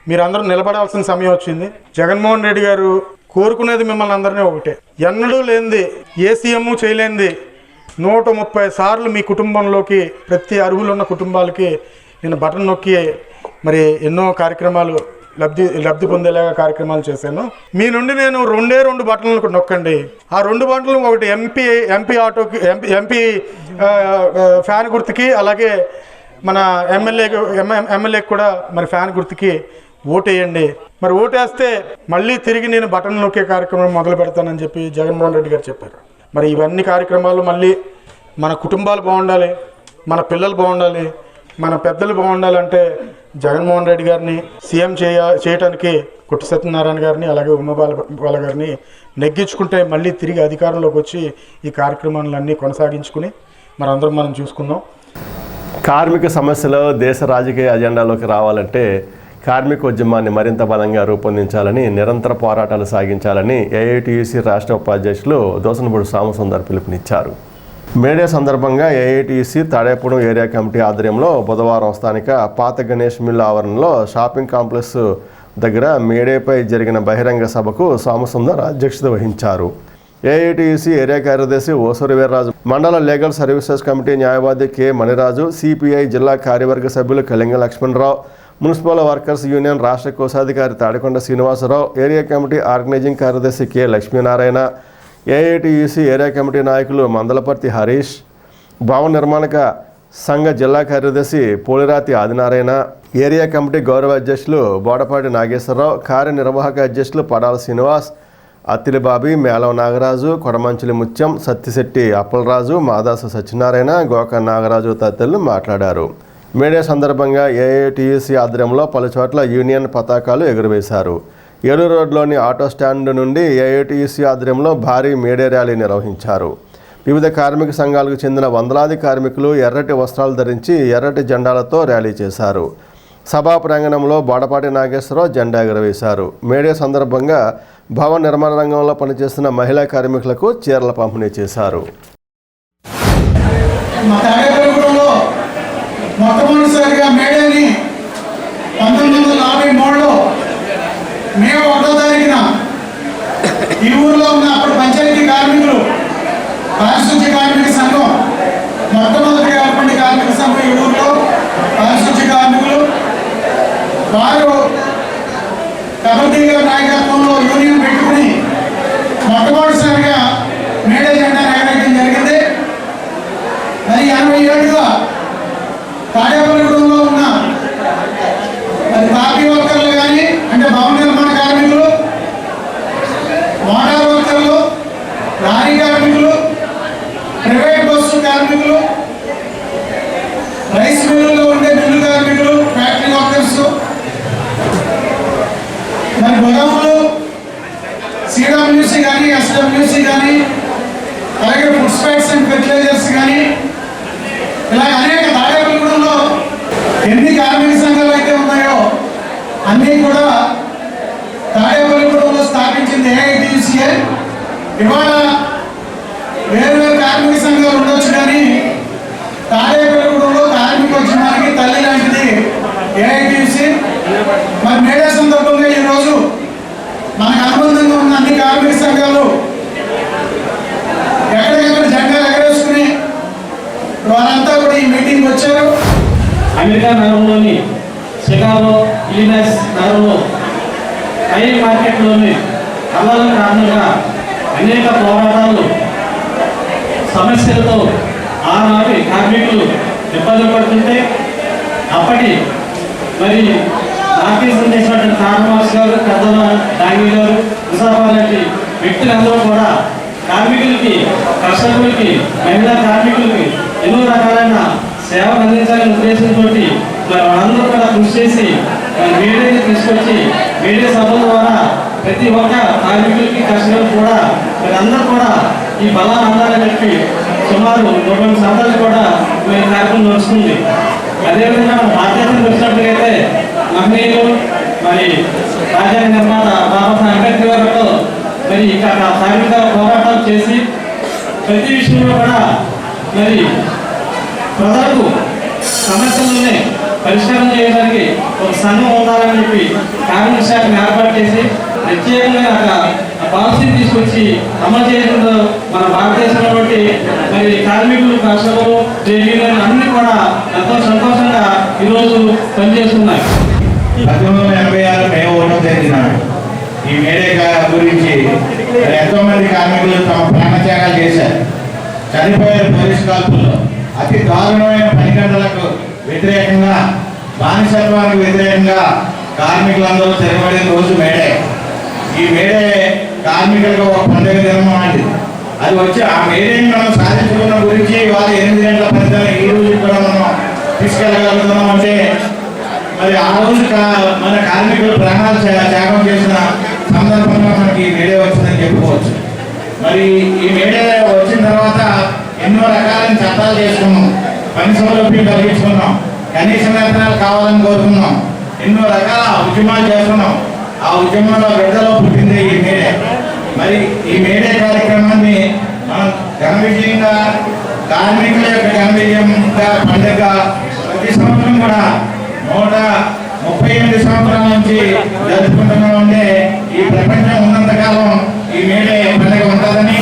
J: మీరందరూ నిలబడాల్సిన సమయం వచ్చింది. జగన్మోహన్ రెడ్డి గారు కోరుకునేది మిమ్మల్ని అందరినీ ఒకటే. ఎన్నడూ లేనిది, ఏ సీఎం చేయలేనిది 130 సార్లు మీ కుటుంబంలోకి ప్రతి అర్హులు ఉన్న కుటుంబాలకి నేను బటన్ నొక్కి మరి ఎన్నో కార్యక్రమాలు లబ్ధి పొందేలాగా కార్యక్రమాలు చేశాను. మీ నుండి నేను 2 బటన్లు నొక్కండి. ఆ 2 బటన్లు ఒకటి ఎంపీ ఆటోకి ఎంపీ ఫ్యాన్ గుర్తుకి, అలాగే మన ఎమ్మెల్యేకి కూడా మరి ఫ్యాన్ గుర్తుకి ఓటేయండి. మరి ఓటేస్తే మళ్ళీ తిరిగి నేను బటన్ నొక్కే కార్యక్రమం మొదలు పెడతానని చెప్పి జగన్మోహన్ రెడ్డి గారు చెప్పారు. మరి ఇవన్నీ కార్యక్రమాలు మళ్ళీ మన కుటుంబాలు బాగుండాలి, మన పిల్లలు బాగుండాలి, మన పెద్దలు బాగుండాలంటే జగన్మోహన్ రెడ్డి గారిని సీఎం చేయడానికి కొట్టి సత్యనారాయణ గారిని అలాగే ఉమాబాల గారిని నెగ్గించుకుంటే మళ్ళీ తిరిగి అధికారంలోకి వచ్చి ఈ కార్యక్రమాలన్నీ కొనసాగించుకుని మనం చూసుకుందాం.
A: కార్మిక సమస్యలు దేశ రాజకీయ అజెండాలోకి రావాలంటే కార్మిక ఉద్యమాన్ని మరింత బలంగా రూపొందించాలని, నిరంతర పోరాటాలు సాగించాలని ఏఐటీయూసీ రాష్ట్ర ఉపాధ్యక్షులు దోసనపూడి సామసుందర్ పిలుపునిచ్చారు. మేడే సందర్భంగా ఏఐటీయూసీ తాడేపూడెం ఏరియా కమిటీ ఆధ్వర్యంలో బుధవారం స్థానిక పాత గణేష్ మిల్ ఆవరణలో షాపింగ్ కాంప్లెక్స్ దగ్గర మేడేపై జరిగిన బహిరంగ సభకు సామసుందర్ అధ్యక్షత వహించారు. ఏఐటీయూసీ ఏరియా కార్యదర్శి ఓసూరి వీర్రాజు, మండల లీగల్ సర్వీసెస్ కమిటీ న్యాయవాది కె మణిరాజు, సిపిఐ జిల్లా కార్యవర్గ సభ్యులు Kalinga Lakshmanarao, municipal workers union రాష్ట్ర కోశాధికారి Tadikonda Srinivasarao, area committee organising కార్యదర్శి K Lakshminarayana, AITUC area committee నాయకులు మందలపర్తి హరీష్, భవన నిర్మాణక సంఘ జిల్లా కార్యదర్శి పోలిరాతి ఆదినారాయణ, ఏరియా కమిటీ గౌరవ అధ్యక్షులు బోడపాటి నాగేశ్వరరావు, కార్యనిర్వాహక అధ్యక్షులు పడాల శ్రీనివాస్, అత్తిలిబాబి, మేళం నాగరాజు, కొడమంచిలి ముత్యం, సత్తిశెట్టి అప్పలరాజు, మాదాసు సత్యనారాయణ, గోక నాగరాజు తదితరులు మాట్లాడారు. మేడే సందర్భంగా ఏఐటీయూసీ ఆధ్వర్యంలో పలుచోట్ల యూనియన్ పతాకాలు ఎగురవేశారు. ఏలూరు రోడ్లోని ఆటో స్టాండ్ నుండి ఏఐటీయూసీ ఆధ్వర్యంలో భారీ మేడే ర్యాలీ నిర్వహించారు. వివిధ కార్మిక సంఘాలకు చెందిన వందలాది కార్మికులు ఎర్రటి వస్త్రాలు ధరించి ఎర్రటి జెండాలతో ర్యాలీ చేశారు. సభా ప్రాంగణంలో బోడపాటి నాగేశ్వరరావు జెండా ఎగురవేశారు. మేడే సందర్భంగా భవన నిర్మాణ రంగంలో పనిచేస్తున్న మహిళా కార్మికులకు చీరల పంపిణీ చేశారు.
J: మొట్టమొదటిసారిగా మేడేని 1943లో మే 1వ తారీఖున ఈ ఊరిలో ఉన్న అప్పుడు పంచాయతీ కార్మికులు
E: పారిశుద్ధ్య కార్మిక సంఘం మొట్టమొదటిగా ఏర్పడిన కార్మిక సంఘం ఈ ఊళ్ళో పారిశుద్ధ్య కార్మికులు వారు కబడ్డీ గారి నాయకత్వంలో యూనియన్ పెట్టుకుని మొట్టమొదటిసారిగా మేడే జెండా ఎగరేయడం జరిగింది. మరి 80 ఏళ్ళుగా తాడేపల్లిగూడెంలో ఉన్న మరి కాపీ వర్కర్లు కానీ అంటే భవన నిర్మాణ కార్మికులు, మోటార్ వర్కర్లు, లారీ కార్మికులు, ప్రైవేట్ బస్సు కార్మికులు, రైస్ మిల్లుల్లో ఉండే మిల్లు కార్మికులు, ఫ్యాక్టరీ వర్కర్స్, మరి గొడవలు సిడబ్ల్యూసి కానీ ఎస్డబ్ల్యూసి కానీ అలాగే ఫుడ్ స్పైక్స్ అండ్ ఫెర్టిలైజర్స్ కానీ ఇలా అనేక తాడేపల్లిగూడెంలో ఎన్ని కార్మిక సంఘాలు అయితే ఉన్నాయో అన్నీ కూడా తాడేపల్లిగూడెంలో స్థాపించింది ఏఐటీయూసీఏ. ఇవాళ వేరు కార్మిక సంఘాలు ఉండొచ్చు కానీ తాడేపల్లిగూడెంలో కార్మికోద్యమానికి తల్లి లాంటిది ఏఐటీయూసీ. మరి మేడే సందర్భంగా ఈరోజు మనకు అనుబంధంగా ఉన్న అన్ని కార్మిక సంఘాలు ఎక్కడికెక్కడ జెండాలు ఎగరేసుకుని వారంతా కూడా ఈ మీటింగ్ వచ్చారు.
F: అమెరికా నగరంలోని షికాగో, ఇలినాయిస్ నగరంలో రైల్ మార్కెట్లోని కలల కారణంగా అనేక పోరాటాలు సమస్యలతో ఆనాటి కార్మికులు ఇబ్బందులు పడుతుంటే అప్పటి మరి నార్తీసం చేసినటువంటి తారమాస్ గారు, పెద్దల డాంగి గారు, ముసాఫర్ లాంటి వ్యక్తులందరూ కూడా కార్మికులకి, కర్షకులకి, మహిళా కార్మికులకి ఎన్నో రకాలైన సేవలు అందించాలనే ఉద్దేశంతో మరి వాళ్ళందరూ కూడా కృషి చేసి మేడేని తీసుకొచ్చి మేడే సభల ద్వారా ప్రతి ఒక్క కార్మికులకి, కర్షకులకు కూడా వీళ్ళందరూ కూడా ఈ బలాన్ని అందాలని చెప్పి సుమారు 20 సంవత్సరాలు కూడా ఈ కార్యక్రమం నడుస్తుంది. అదేవిధంగా మన భారతదేశం వచ్చినట్లయితే మహనీయులు మరి రాజ్యాంగ నిర్మాత బాబాసాహెబ్ అంబేద్కర్ గారితో మరి ఇక్కడ కార్మిక పోరాటాలు చేసి ప్రతి విషయంలో కూడా మరి ప్రజలకు సమస్యలనే పరిష్కారం చేయడానికి ఒక సంఘం ఉండాలని చెప్పి కార్మిక శాఖను ఏర్పాటు చేసి ప్రత్యేకంగా పాలసీని తీసుకొచ్చి అమలు చేయడంలో మన భారతదేశంలో మరి కార్మికులు, కర్షకులు, ట్రేడ్ యూనియన్లు అన్ని కూడా ఎంతో సంతోషంగా ఈరోజు పనిచేస్తున్నాయి.
K: 1986 మే 1వ తేదీన ఈ మేడే గురించి ఎంతో మంది కార్మికులు తమ ప్రాణత్యాగాలు చేశారు, చనిపోయారు పోలీస్ కాల్పుల్లో. అతి దారుణమైన పని గంటలకు వ్యతిరేకంగా, బానిసత్వానికి వ్యతిరేకంగా కార్మికులందరూ తిరగబడిన రోజు మేడే. ఈ మేడే కార్మికులకు ఒక పండుగ దినం లాంటిది. అది వచ్చి ఆ మేడేని మనం సాధించుకున్న గురించి వాళ్ళు 8 గంటల ఫలితాన్ని ఈ రోజు కూడా మనం తీసుకెళ్ళగలుగుతున్నాం అంటే మరి ఆ రోజు మన కార్మికులు ప్రాణాలు త్యాగం చేసిన సందర్భంగా మనకి ఈ మేడే వచ్చిందని చెప్పుకోవచ్చు. మరి ఈ మేడే వచ్చిన తర్వాత ఎన్నో రకాలైన చట్టాలు చేసుకున్నాం, పని సౌలభ్యం కలిగించుకున్నాం, కనీస వేతనాలు కావాలని కోరుకున్నాం, ఎన్నో రకాల ఉద్యమాలు చేస్తున్నాం. ఆ ఉద్యమంలో విడుదల పుట్టింది ఈ మేడే. మరి ఈ మేడే కార్యక్రమాన్ని మనం ఘన విజయంగా, కార్మికుల యొక్క ఘన విజయంగా పండుగ ప్రతి సంవత్సరం కూడా 138 సంవత్సరాల నుంచి జరుపుకుంటున్నామంటే ఈ ప్రపంచం ఉన్నంతకాలం ఈ మేడే పండుగ ఉంటుందని.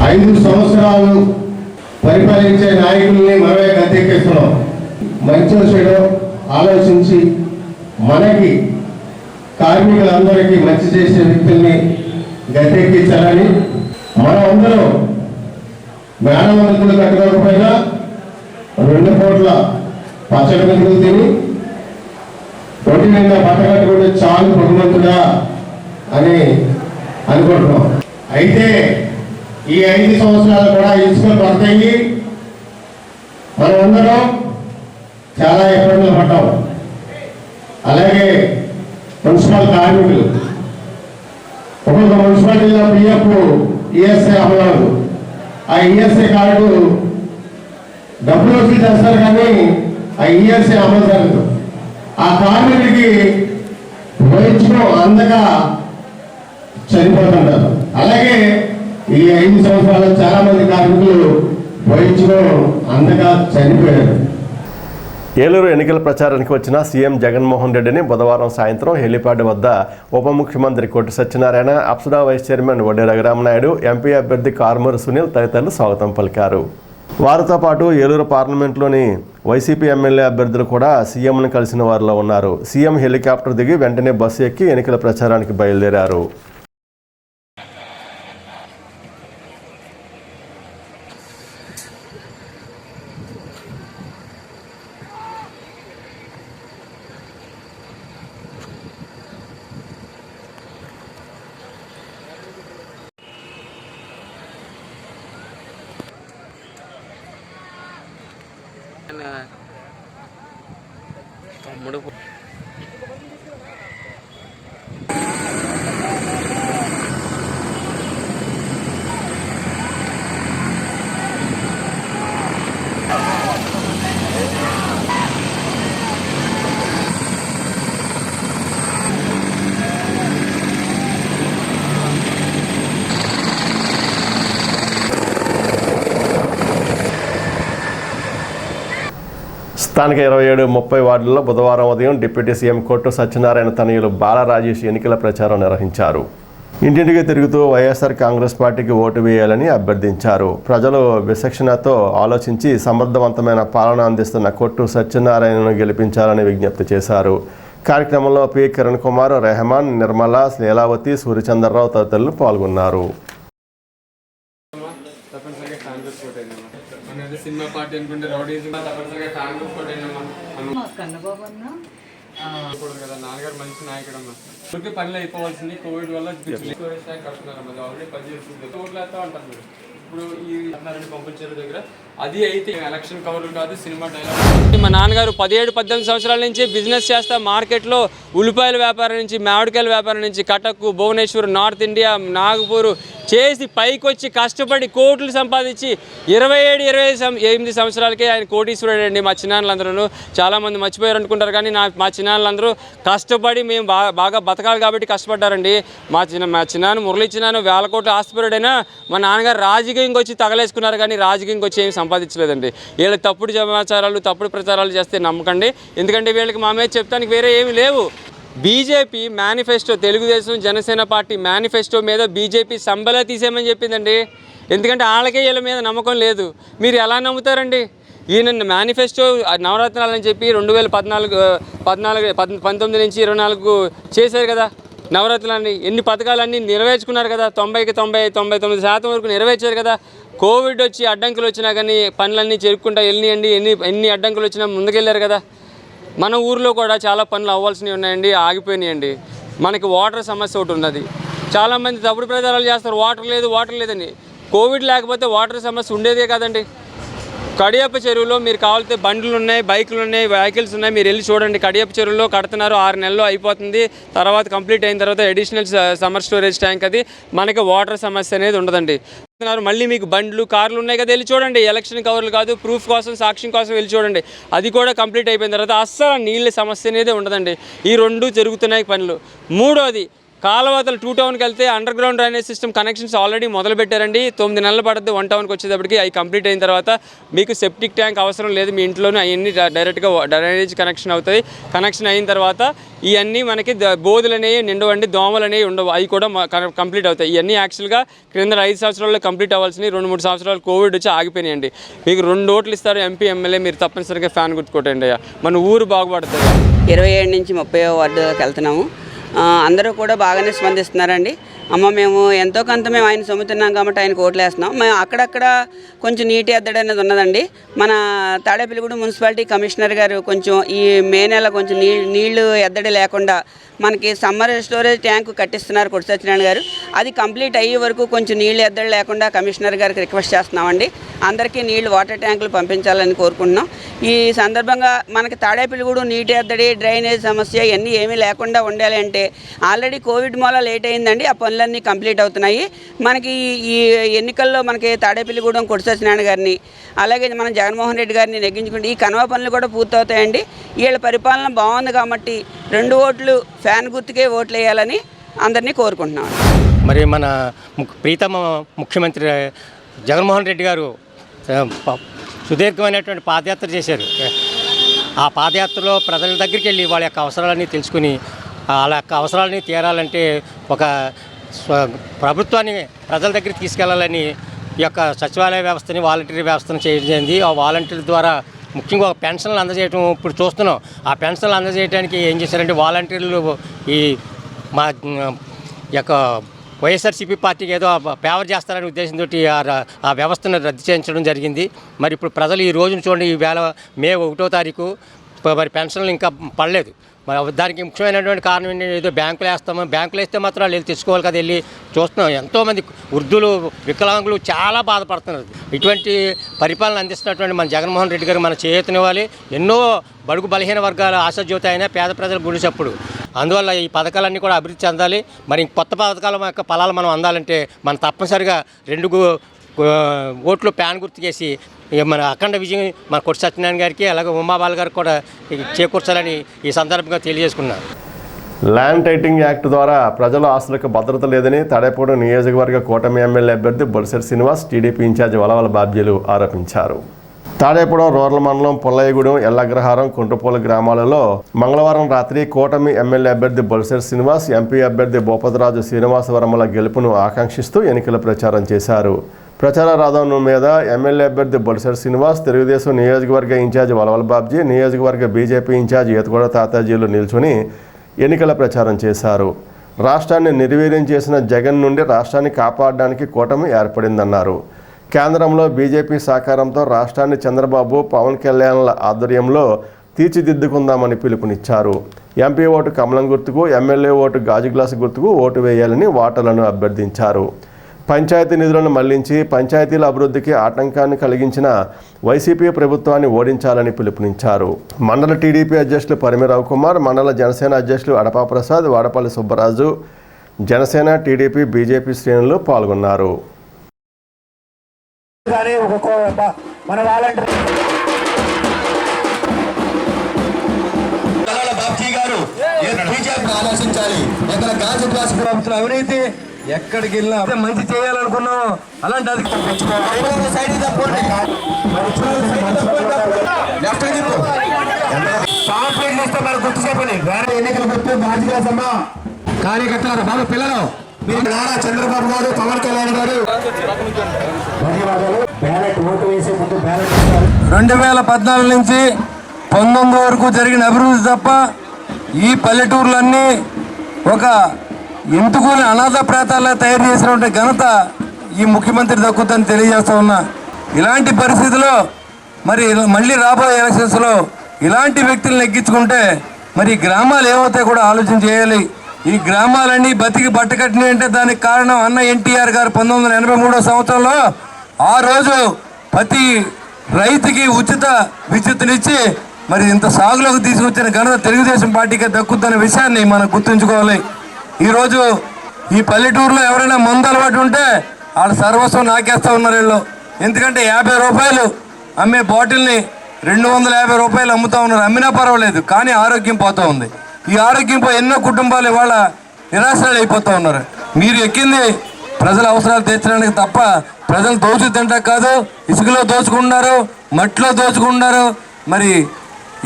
E: 5 సంవత్సరాలు పరిపాలించే నాయకుల్ని మనమే గద్దెక్కిస్తున్నాం. మంచి చెడు ఆలోచించి మనకి కార్మికులందరికీ మంచి చేసే వ్యక్తుల్ని గద్దెక్కించాలని, మనం అందరూ మేడ మెతుకులు కట్టుకోకపోయినా 2 పూట్ల పచ్చడి మెతుకులు తిని ఒంటి నిండా బట్ట కట్టుకుంటే చాలు భగవంతుడా అని అనుకుంటున్నాం. అయితే ఈ 5 సంవత్సరాలు కూడా ఇసుకలు పడతాయి. మనం అందరం చాలా ఇబ్బందులు పడ్డాం. అలాగే మున్సిపల్ కార్మికులు, ఒక్కొక్క మున్సిపాలిటీలో పిఎఫ్, ఈఎస్ఐ అమలు. ఆ ఈఎస్ఐ కార్డు డబ్బులు వచ్చి చేస్తారు కానీ ఆ ఈఎస్ఐ అమలు జరగదు. ఆ కార్మికుడికి వైద్యం అందక చనిపోతుంటారు. అలాగే ఈ 5 సంవత్సరాలు చాలా మంది కార్మికులు వైద్యం అందక చనిపోయారు.
A: ఏలూరు ఎన్నికల ప్రచారానికి వచ్చిన సీఎం జగన్మోహన్ రెడ్డిని బుధవారం సాయంత్రం హెలిప్యాడ్ వద్ద ఉప ముఖ్యమంత్రి కొట్టు సత్యనారాయణ, అప్సడా vice chairman Vadde Raghuramanaidu, MP అభ్యర్థి కార్మూరు సునీల్ తదితరులు స్వాగతం పలికారు. వారితో పాటు ఏలూరు పార్లమెంట్లోని వైసీపీ ఎమ్మెల్యే అభ్యర్థులు కూడా సీఎంను కలిసిన వారిలో ఉన్నారు. సీఎం హెలికాప్టర్ దిగి వెంటనే బస్సు ఎక్కి ఎన్నికల ప్రచారానికి బయలుదేరారు.
H: తమ్ముడు
A: స్థానిక 27-30 వార్డుల్లో బుధవారం ఉదయం డిప్యూటీ సీఎం కొట్టు సత్యనారాయణ తనయులు బాల రాజేష్ ఎన్నికల ప్రచారం నిర్వహించారు. ఇంటింటికి తిరుగుతూ వైఎస్ఆర్ కాంగ్రెస్ పార్టీకి ఓటు వేయాలని అభ్యర్థించారు. ప్రజలు విచక్షణతో ఆలోచించి సమర్థవంతమైన పాలన అందిస్తున్న కొట్టు సత్యనారాయణను గెలిపించాలని విజ్ఞప్తి చేశారు. కార్యక్రమంలో పి కిరణ్ కుమార్, రెహమాన్, నిర్మల, లీలావతి, సూర్యచంద్రరావు తదితరులు పాల్గొన్నారు.
L: సినిమా పార్టీ అనుకుంటే రౌడీజం తప్పనిసరిగా ఫ్యామిలీ కూడా కదా. నాన్నగారు మంచి నాయకుడు అమ్మా. ఊరికి పనులు అయిపోవాల్సింది కోవిడ్ వల్ల కడుతున్నారమ్మా. ఆల్రెడీ పని చేస్తుంది ఓట్లు వేస్తా ఉంటారు మీరు. ఇప్పుడు ఈ పంపించారు దగ్గర అది అయితే ఎలక్షన్ కవర్లు కాదు, సినిమా డైలాగ్.
M: మా నాన్నగారు 17-18 సంవత్సరాల నుంచి బిజినెస్ చేస్తా మార్కెట్లో ఉల్లిపాయల వ్యాపారం నుంచి, మామిడికాయల వ్యాపారం నుంచి, కటక్, భువనేశ్వర్, నార్త్ ఇండియా, నాగపూర్ చేసి పైకి వచ్చి కష్టపడి కోట్లు సంపాదించి 27-28 సంవత్సరాలకే ఆయన కోటీశ్వరుడు అండి. మా చిన్నాన్నలందరూ చాలామంది మర్చిపోయారు అనుకుంటారు, కానీ మా చిన్నాన్నలందరూ కష్టపడి మేము బాగా బతకాలి కాబట్టి కష్టపడ్డారండి. మా చిన్నాన్న మురళి చిన్నాను 1000 కోట్ల ఆస్తిపరుడైనా మా నాన్నగారు రాజకీయంగా వచ్చి తగలేసుకున్నారు, కానీ రాజకీయంగా వచ్చి ఏమి సంపాదించలేదండి. వీళ్ళకి తప్పుడు సమాచారాలు, తప్పుడు ప్రచారాలు చేస్తే నమ్మకండి. ఎందుకంటే వీళ్ళకి మా మీద చెప్తానికి వేరే ఏమి లేవు. BJP manifesto, Telugu Desam Janasena party manifesto మీద బీజేపీ సంబలే తీసేయమని చెప్పిందండి. ఎందుకంటే వాళ్ళకే వీళ్ళ మీద నమ్మకం లేదు. మీరు ఎలా నమ్ముతారండి? ఈయన మేనిఫెస్టో నవరత్నాలని చెప్పి 2019 నుంచి 24 చేశారు కదా నవరత్నాన్ని. ఎన్ని పథకాలన్నీ నెరవేర్చుకున్నారు కదా, 99% వరకు నెరవేర్చారు కదా. కోవిడ్ వచ్చి అడ్డంకులు వచ్చినా కానీ పనులన్నీ చెరుక్కుంటా వెళ్ళినాయండి. ఎన్ని అడ్డంకులు వచ్చినా ముందుకెళ్ళారు కదా. మన ఊర్లో కూడా చాలా పనులు అవ్వాల్సినవి ఉన్నాయండి, ఆగిపోయినాయండి. మనకి వాటర్ సమస్య ఒకటి ఉన్నది. చాలామంది తప్పుడు ప్రచారాలు చేస్తారు, వాటర్ లేదని. కోవిడ్ లేకపోతే వాటర్ సమస్య ఉండేదే కదండి. కడియప్ప చెరువులో మీరు కావాలితే బండ్లు ఉన్నాయి, బైకులు ఉన్నాయి, వెహికల్స్ ఉన్నాయి, మీరు వెళ్ళి చూడండి. కడియప్ప చెరువులో కడుతున్నారు, 6 నెలల్లో అయిపోతుంది. తర్వాత కంప్లీట్ అయిన తర్వాత అడిషనల్ సమ్మర్ స్టోరేజ్ ట్యాంక్, అది మనకి వాటర్ సమస్య అనేది ఉండదండి. మళ్ళీ మీకు బండ్లు, కార్లు ఉన్నాయి కదా, వెళ్ళి చూడండి. ఎలక్షన్ కవర్లు కాదు, ప్రూఫ్ కోసం, సాక్ష్యం కోసం వెళ్ళి చూడండి. అది కూడా కంప్లీట్ అయిపోయిన తర్వాత అస్సలు నీళ్ళ సమస్య అనేది ఉండదండి. ఈ 2 జరుగుతున్నాయి పనులు. మూడోది, కాలువతలు 2 టౌన్కి వెళ్తే under ground drainage system connections already మొదలు పెట్టారండి. 9 నెలలు పడుతుంది 1 టౌన్కి వచ్చేటప్పటికి. అవి కంప్లీట్ అయిన తర్వాత మీకు సెప్టిక్ ట్యాంక్ అవసరం లేదు, మీ ఇంట్లోనే అవన్నీ డైరెక్ట్గా డ్రైనేజ్ కనెక్షన్ అవుతుంది. కనెక్షన్ అయిన తర్వాత ఇవన్నీ మనకి బోధులు అనేవి నిండవండి, దోమలు అనేవి ఉండవు, అవి కూడా కంప్లీట్ అవుతాయి. ఇవన్నీ యాక్చువల్గా క్రింద 5 సంవత్సరాల్లో కంప్లీట్ అవ్వాల్సినవి 2-3 సంవత్సరాలు కోవిడ్ వచ్చి ఆగిపోయినాయండి. మీకు 2 ఓట్లు ఇస్తారు ఎంపీ, ఎమ్మెల్యే, మీరు తప్పనిసరిగా ఫ్యాన్ గుర్తుకోటండి. మన ఊరు బాగుపడుతుంది.
N: 27 నుంచి 30వ వార్డుకి వెళ్తున్నాము. అందరూ కూడా బాగానే స్పందిస్తున్నారండి. మేము ఎంతో కొంత మేము ఆయన సొమ్ముతున్నాం కాబట్టి ఆయనకు ఓట్లు వేస్తున్నాం. మేము అక్కడక్కడ కొంచెం నీటి ఎద్దడి అనేది ఉన్నదండి. మన తాడేపల్లిగూడెం మున్సిపాలిటీ కమిషనర్ గారు కొంచెం ఈ మే నెల కొంచెం నీళ్లు ఎద్దడి లేకుండా మనకి సమ్మర్ స్టోరేజ్ ట్యాంకు కట్టిస్తున్నారు కొట్టు సత్యనారాయణ గారు. అది కంప్లీట్ అయ్యే వరకు కొంచెం నీళ్ళు ఎద్దడి లేకుండా కమిషనర్ గారికి రిక్వెస్ట్ చేస్తున్నామండి. అందరికీ నీళ్లు, వాటర్ ట్యాంకులు పంపించాలని కోరుకుంటున్నాం. ఈ సందర్భంగా మనకి తాడేపల్లిగూడెం నీటి ఎద్దడి, డ్రైనేజ్ సమస్య ఇవన్నీ ఏమీ లేకుండా ఉండాలి అంటే ఆల్రెడీ కోవిడ్ మూల లేట్ అయిందండి. ఆ పనులన్నీ కంప్లీట్ అవుతున్నాయి. మనకి ఈ ఎన్నికల్లో మనకి తాడేపల్లిగూడెం కొట్టు సత్యనారాయణ గారిని, అలాగే మన జగన్మోహన్ రెడ్డి గారిని నెగ్గించుకుంటే ఈ కనుమ పనులు కూడా పూర్తవుతాయండి. వీళ్ళ పరిపాలన బాగుంది కాబట్టి 2 ఓట్లు ఫ్యాన్ గుర్తుకే ఓట్లు వేయాలని అందరినీ కోరుకుంటున్నాం.
O: మరి మన ప్రీతమ ముఖ్యమంత్రి జగన్మోహన్ రెడ్డి గారు సుదీర్ఘమైనటువంటి పాదయాత్ర చేశారు. ఆ పాదయాత్రలో ప్రజల దగ్గరికి వెళ్ళి వాళ్ళ యొక్క అవసరాలన్నీ తెలుసుకుని వాళ్ళ యొక్క అవసరాలని తీరాలంటే ఒక ప్రభుత్వాన్ని ప్రజల దగ్గరికి తీసుకెళ్లాలని ఈ యొక్క సచివాలయ వ్యవస్థని వాలంటీర్ వ్యవస్థను చేయడం జరిగింది. ఆ వాలంటీర్ ద్వారా ముఖ్యంగా ఒక పెన్షన్లు అందజేయడం ఇప్పుడు చూస్తున్నాం. ఆ పెన్షన్లు అందజేయడానికి ఏం చేశారంటే వాలంటీర్లు ఈ మా యొక్క వైఎస్ఆర్సీపీ పార్టీకి ఏదో ఫేవర్ చేస్తారనే ఉద్దేశంతో ఆ వ్యవస్థను రద్దు చేయించడం జరిగింది. మరి ఇప్పుడు ప్రజలు ఈ రోజున చూడండి, ఈ వేళ మే 1వ తారీఖు మరి పెన్షన్లు ఇంకా పడలేదు. మరి దానికి ముఖ్యమైనటువంటి కారణం ఏంటంటే ఏదో బ్యాంకులు వేస్తాము, బ్యాంకులు వేస్తే మాత్రం వాళ్ళు వెళ్ళి తెచ్చుకోవాలి కదా. వెళ్ళి చూస్తున్నాం ఎంతోమంది వృద్ధులు వికలాంగులు చాలా బాధపడుతున్నారు. ఇటువంటి పరిపాలన అందిస్తున్నటువంటి మన జగన్మోహన్ రెడ్డి గారు మన చేయూతనివ్వాలి. ఎన్నో బడుగు బలహీన వర్గాల ఆశాజ్యోతి అయినా పేద ప్రజల గుడిసప్పుడు. అందువల్ల ఈ పథకాలన్నీ కూడా అభివృద్ధి చెందాలి. మరి కొత్త పథకాల యొక్క ఫలాలు మనం అందాలంటే మనం తప్పనిసరిగా 2 ఓట్లు ప్యాన్ గుర్తుకేసి మన అఖండ విజయం మన కొట్టి సత్యనారాయణ గారికి అలాగే ఉమాబాల్ గారికి కూడా చేకూర్చాలని ఈ సందర్భంగా తెలియజేసుకున్నాను.
A: ల్యాండ్ టైటింగ్ యాక్ట్ ద్వారా ప్రజల ఆస్తులకు భద్రత లేదని తాడేపూడి నియోజకవర్గ కూటమి ఎమ్మెల్యే అభ్యర్థి బొలిశెట్టి శ్రీనివాస్ టీడీపీ ఇన్ఛార్జి వలవల బాబ్జీలు ఆరోపించారు. తాడేపూడెం రూరల్ మండలం పుల్లయ్యగూడెం, ఎల్లగ్రహారం, కుంటుపూల గ్రామాలలో మంగళవారం రాత్రి కూటమి ఎమ్మెల్యే అభ్యర్థి బొలిశెట్టి శ్రీనివాస్, ఎంపీ అభ్యర్థి భూపతిరాజు శ్రీనివాసవరముల గెలుపును ఆకాంక్షిస్తూ ఎన్నికల ప్రచారం చేశారు. ప్రచార రథం మీద ఎమ్మెల్యే అభ్యర్థి బొలిశెట్టి శ్రీనివాస్, తెలుగుదేశం నియోజకవర్గ ఇన్ఛార్జి వలవల బాబ్జీ, నియోజకవర్గ బీజేపీ ఇన్ఛార్జి ఈతగూడ తాతాజీలు నిల్చుని ఎన్నికల ప్రచారం చేశారు. రాష్ట్రాన్ని నిర్వీర్యం చేసిన జగన్ నుండి రాష్ట్రాన్ని కాపాడడానికి కూటమి ఏర్పడిందన్నారు. కేంద్రంలో బీజేపీ సహకారంతో రాష్ట్రాన్ని చంద్రబాబు, పవన్ కళ్యాణ్ల ఆధ్వర్యంలో తీర్చిదిద్దుకుందామని పిలుపునిచ్చారు. ఎంపీ ఓటు కమలం గుర్తుకు, ఎమ్మెల్యే ఓటు గాజు గ్లాసు గుర్తుకు ఓటు వేయాలని ఓటర్లను అభ్యర్థించారు. పంచాయతీ నిధులను మళ్లించి పంచాయతీల అభివృద్ధికి ఆటంకాన్ని కలిగించిన వైసీపీ ప్రభుత్వాన్ని ఓడించాలని పిలుపునిచ్చారు. మండల టీడీపీ అధ్యక్షులు పరిమి రవికుమార్, మండల జనసేన అధ్యక్షులు అడపా ప్రసాద్, వాడపల్లి సుబ్బరాజు, జనసేన, టీడీపీ, బీజేపీ శ్రేణులు పాల్గొన్నారు.
C: అవినీతి ఎక్కడికి వెళ్ళినా మంచి చేయాలనుకున్నాం, అలాంటి అది కార్యకర్తల బాబు పిల్లలు నారా చంద్రబాబు గారు, పవన్ కళ్యాణ్ గారు 2014 నుంచి 19 వరకు జరిగిన అభివృద్ధి తప్ప ఈ పల్లెటూర్లన్నీ ఒక ఇంటుకూలి అనాథ ప్రాంతాల్లో తయారు చేసినటువంటి ఘనత ఈ ముఖ్యమంత్రి దక్కుతుందని తెలియజేస్తా ఉన్నా. ఇలాంటి పరిస్థితిలో మరి మళ్ళీ రాబోయే ఎలక్షన్స్లో ఇలాంటి వ్యక్తులను ఎక్కించుకుంటే మరి గ్రామాలు ఏమవుతాయి కూడా ఆలోచన చేయాలి. ఈ గ్రామాలన్నీ బతికి బట్టకట్టినాయి అంటే దానికి కారణం అన్న ఎన్టీఆర్ గారు 1983వ సంవత్సరంలో ఆ రోజు ప్రతి రైతుకి ఉచిత విద్యుత్తునిచ్చి మరి ఇంత సాగులోకి తీసుకొచ్చిన ఘనత తెలుగుదేశం పార్టీకి దక్కుతున్న విషయాన్ని మనం గుర్తుంచుకోవాలి. ఈరోజు ఈ పల్లెటూరులో ఎవరైనా మందు అలవాటు ఉంటే వాళ్ళ సర్వస్వం నాకేస్తూ ఉన్నారు వీళ్ళు. ఎందుకంటే 50 రూపాయలు అమ్మే బాటిల్ని 250 రూపాయలు అమ్ముతూ ఉన్నారు. అమ్మినా పర్వాలేదు, కానీ ఆరోగ్యం పోతూ ఉంది. ఈ ఆరోగ్యంపై ఎన్నో కుటుంబాలు ఇవాళ నిరాశలు అయిపోతూ ఉన్నారు. మీరు ఎక్కింది ప్రజల అవసరాలు తీర్చడానికి తప్ప ప్రజలు దోచు తింటా కాదు. ఇసుకలో దోచుకుంటున్నారు, మట్టిలో దోచుకుంటున్నారు. మరి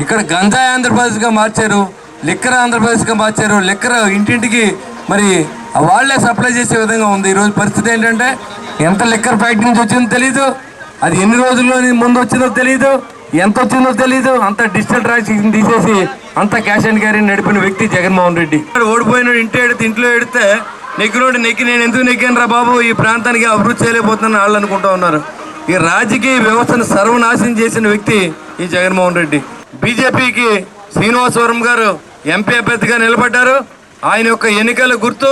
C: ఇక్కడ గంజాయి ఆంధ్రప్రదేశ్గా మార్చారు, లిక్కర్ ఆంధ్రప్రదేశ్గా మార్చారు. లిక్కర్ ఇంటింటికి మరి వాళ్ళే సప్లై చేసే విధంగా ఉంది. ఈరోజు పరిస్థితి ఏంటంటే ఎంత లిక్కర్ ఫ్యాక్టరీ నుంచి వచ్చిందో తెలీదు, అది ఎన్ని రోజుల్లో ముందు వచ్చిందో తెలీదు, ఎంత వచ్చిందో తెలీదు. అంత డిజిటల్ ట్రాన్సాక్షన్ తీసేసి అంత క్యాష్ అండ్ క్యారీ నడిపిన వ్యక్తి జగన్మోహన్ రెడ్డి. ఓడిపోయినాడు ఇంటి ఎడితే ఇంట్లో ఎడితే నెక్కినోడు నెక్కి నేను ఎందుకు నెక్కాను రా బాబు, ఈ ప్రాంతానికి అభివృద్ధి చేయలేకపోతున్నాను వాళ్ళు అనుకుంటూ ఉన్నారు. ఈ రాజకీయ వ్యవస్థను సర్వనాశనం చేసిన వ్యక్తి ఈ జగన్మోహన్ రెడ్డి. బీజేపీకి శ్రీనివాసవరం గారు ఎంపీ అభ్యర్థిగా నిలబడ్డారు. ఆయన యొక్క ఎన్నికల గుర్తు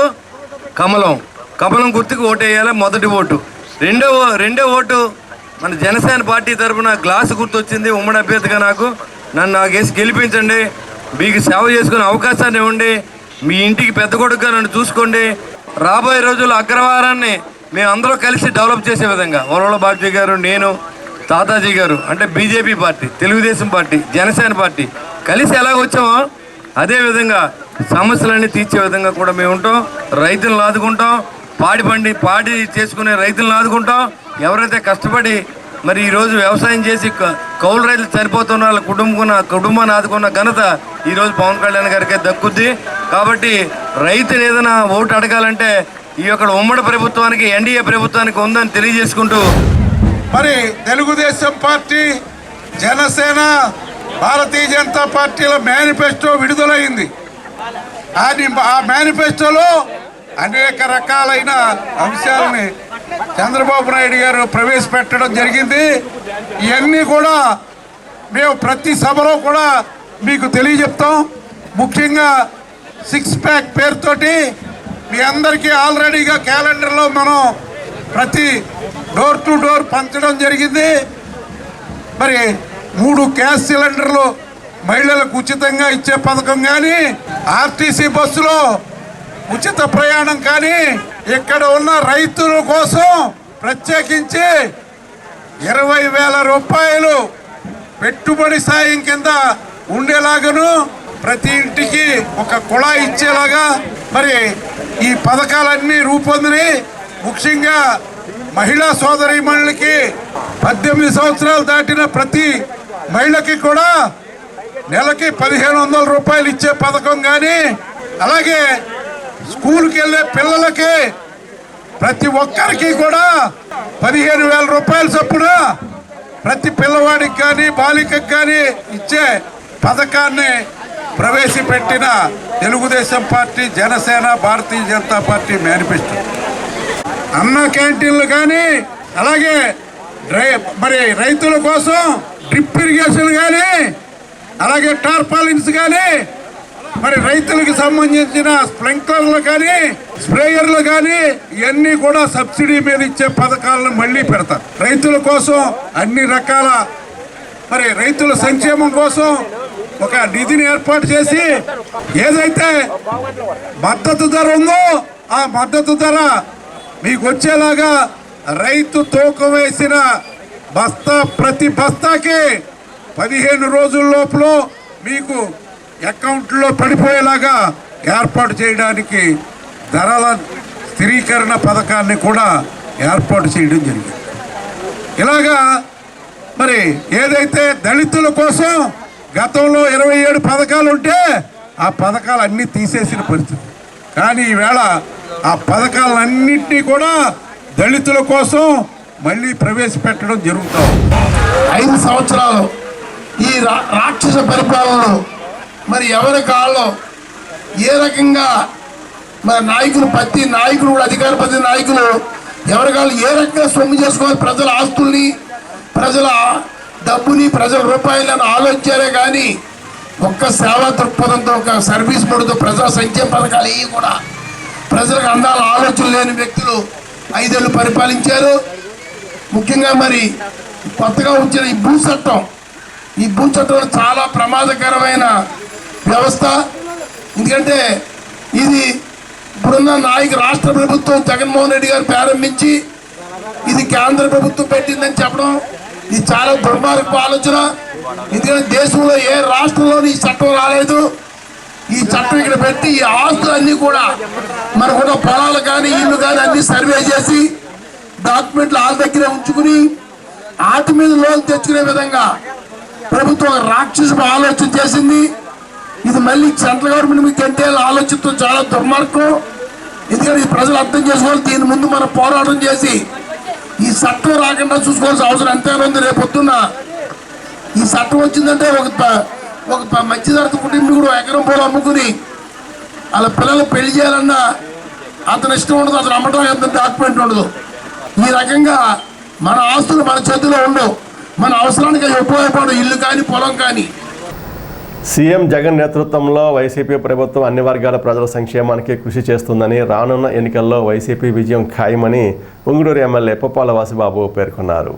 C: కమలం. కమలం గుర్తుకు ఓటు వేయాలి మొదటి ఓటు. రెండో ఓటు మన జనసేన పార్టీ తరఫున గ్లాసు గుర్తు వచ్చింది ఉమ్మడి అభ్యర్థిగా. నన్ను వేసి గెలిపించండి, మీకు సేవ చేసుకునే అవకాశాన్ని ఇవ్వండి, మీ ఇంటికి పెద్ద కొడుకుగా నన్ను చూసుకోండి. రాబోయే రోజుల్లో అగ్రవారాన్ని మేము అందరూ కలిసి డెవలప్ చేసే విధంగా వరవల బాబ్జీ గారు, నేను, తాతాజీ గారు, అంటే BJP party, Telugu Desam party, Janasena party కలిసి ఎలాగ వచ్చామో అదేవిధంగా సమస్యలన్నీ తీర్చే విధంగా కూడా మేము ఉంటాం. రైతులను ఆదుకుంటాం, పాడి చేసుకునే రైతులను ఆదుకుంటాం. ఎవరైతే కష్టపడి
P: మరి ఈరోజు వ్యవసాయం చేసి కౌలు రైతులు చనిపోతున్న వాళ్ళ కుటుంబాన్ని ఆదుకున్న ఘనత ఈరోజు పవన్ కళ్యాణ్ గారికి దక్కుద్ది. కాబట్టి రైతులు ఏదైనా ఓటు అడగాలంటే ఈ యొక్క ఉమ్మడి ప్రభుత్వానికి ఎన్డీఏ ప్రభుత్వానికి ఉందని తెలియజేసుకుంటూ,
B: మరి తెలుగుదేశం పార్టీ, జనసేన, భారతీయ జనతా పార్టీల మేనిఫెస్టో విడుదలైంది. ఆ మేనిఫెస్టోలో అనేక రకాలైన అంశాలని చంద్రబాబు నాయుడు గారు ప్రవేశపెట్టడం జరిగింది. ఇవన్నీ కూడా మేము ప్రతి సభలో కూడా మీకు తెలియజెప్తాం. ముఖ్యంగా 6 ప్యాక్ పేరుతోటి మీ అందరికీ ఆల్రెడీగా క్యాలెండర్లో మనం ప్రతి డోర్ టు డోర్ పంచడం జరిగింది. మరి 3 గ్యాస్ సిలిండర్లు మహిళలకు ఉచితంగా ఇచ్చే పథకం కానీ, ఆర్టీసీ బస్సులో ఉచిత ప్రయాణం కానీ, ఇక్కడ ఉన్న రైతుల కోసం ప్రత్యేకించి 20,000 రూపాయలు పెట్టుబడి సాయం కింద ఉండేలాగాను ప్రతి ఇంటికి ఒక కుళాయి ఇచ్చేలాగా మరి ఈ పథకాలన్నీ రూపొందిని. ముఖ్యంగా మహిళా సోదరీమణులకి 18 సంవత్సరాలు దాటిన ప్రతి మహిళకి కూడా నెలకి 1,500 రూపాయలు ఇచ్చే పథకం కానీ, అలాగే స్కూల్కి వెళ్ళే పిల్లలకి ప్రతి ఒక్కరికి కూడా 15,000 రూపాయల చొప్పున ప్రతి పిల్లవాడికి కానీ బాలికకి కానీ ఇచ్చే పథకాన్ని ప్రవేశపెట్టిన Telugu Desam party, Janasena, Bharatiya Janata party manifesto. అన్న క్యాంటీన్లు కానీ, అలాగే మరి రైతుల కోసం డ్రిప్ ఇరిగేషన్ కానీ, అలాగే టార్పాలిన్స్ కానీ, మరి రైతులకు సంబంధించిన స్ప్రింక్లర్లు కానీ, స్ప్రేయర్లు కానీ, ఇవన్నీ కూడా సబ్సిడీ మీద ఇచ్చే పథకాలను మళ్ళీ పెడతారు. రైతుల కోసం అన్ని రకాల మరి రైతుల సంక్షేమం కోసం ఒక నిధిని ఏర్పాటు చేసి ఏదైతే మద్దతు ధర ఉందో ఆ మద్దతు ధర మీకు వచ్చేలాగా రైతు తూకం వేసిన ప్రతి బస్తాకి 15 రోజుల లోపల మీకు అకౌంట్లో పడిపోయేలాగా ఏర్పాటు చేయడానికి ధరల స్థిరీకరణ పథకాన్ని కూడా ఏర్పాటు చేయడం జరిగింది. ఇలాగా మరి ఏదైతే దళితుల కోసం గతంలో 27 పథకాలు ఉంటే ఆ పథకాలు అన్నీ తీసేసిన పరిస్థితి. కానీ ఈవేళ ఆ పథకాలన్నింటినీ కూడా దళితుల కోసం మళ్ళీ ప్రవేశపెట్టడం జరుగుతాం.
E: 5 సంవత్సరాలు ఈ రాక్షస పరిపాలనలో మరి ఎవరి కాళ్ళు ఏ రకంగా మరి నాయకులు, ప్రతి నాయకులు కూడా అధికార ప్రతి నాయకులు ఎవరి కాళ్ళు ఏ రకంగా సొమ్ము చేసుకోవాలి, ప్రజల ఆస్తుల్ని, ప్రజల డబ్బుని, ప్రజల రూపాయలను ఆలోచించారే కానీ ఒక్క సేవా దృక్పథంతో, ఒక సర్వీస్ మోడ్తో ప్రజా సంక్షేమ పథకాలు ఇవి కూడా ప్రజలకు అందాల ఆలోచన లేని వ్యక్తులు 5 ఏళ్ళు పరిపాలించారు. ముఖ్యంగా మరి కొత్తగా వచ్చిన ఈ భూ చట్టం చాలా ప్రమాదకరమైన వ్యవస్థ. ఎందుకంటే ఇది ఇప్పుడున్న రాష్ట్ర ప్రభుత్వం జగన్మోహన్ రెడ్డి గారు ప్రారంభించి ఇది కేంద్ర ప్రభుత్వం పెట్టిందని చెప్పడం ఇది చాలా దుర్మార్గపు ఆలోచన. ఎందుకంటే దేశంలో ఏ రాష్ట్రంలోనూ ఈ చట్టం రాలేదు. ఈ చట్టం ఇక్కడ పెట్టి ఈ ఆస్తులన్నీ కూడా మనకున్న పొలాలు కానీ, ఇల్లు కానీ అన్ని సర్వే చేసి డాక్యుమెంట్లు వాళ్ళ దగ్గరే ఉంచుకుని వాటి మీద లోన్ తెచ్చుకునే విధంగా ప్రభుత్వం రాక్షస ఆలోచన చేసింది. ఇది మళ్ళీ సెంట్రల్ గవర్నమెంట్ మీద గంటేళ్ళ ఆలోచనతో చాలా దుర్మార్గం. ఎందుకంటే ఈ ప్రజలు అర్థం చేసుకోవాలి. దీని ముందు మనం పోరాటం చేసి ఈ చట్టం రాకుండా చూసుకోవాల్సిన అవసరం ఎంతైనా ఉంది. రేపొద్దున్న ఈ చట్టం వచ్చిందంటే ఒక మధ్యతరగతి కుటుంబీకుడు ఎకరం పొలం అమ్ముకుని వాళ్ళ పిల్లలు పెళ్లి చేయాలన్నా అతను ఇష్టం ఉండదు, అతను అమ్మటం ఎంత డాక్యుమెంట్ ఉండదు. ఈ రకంగా మన ఆస్తులు మన చేతిలో ఉండవు. మన అవసరానికి ఉపయోగపడు ఇల్లు కానీ, పొలం కానీ.
A: సీఎం జగన్ నేతృత్వంలో వైసీపీ ప్రభుత్వం అన్ని వర్గాల ప్రజల సంక్షేమానికి కృషి చేస్తుందని, రానున్న ఎన్నికల్లో వైసీపీ విజయం ఖాయమని పొంగుడూరు ఎమ్మెల్యే పుప్పాల వాసిబాబు పేర్కొన్నారు.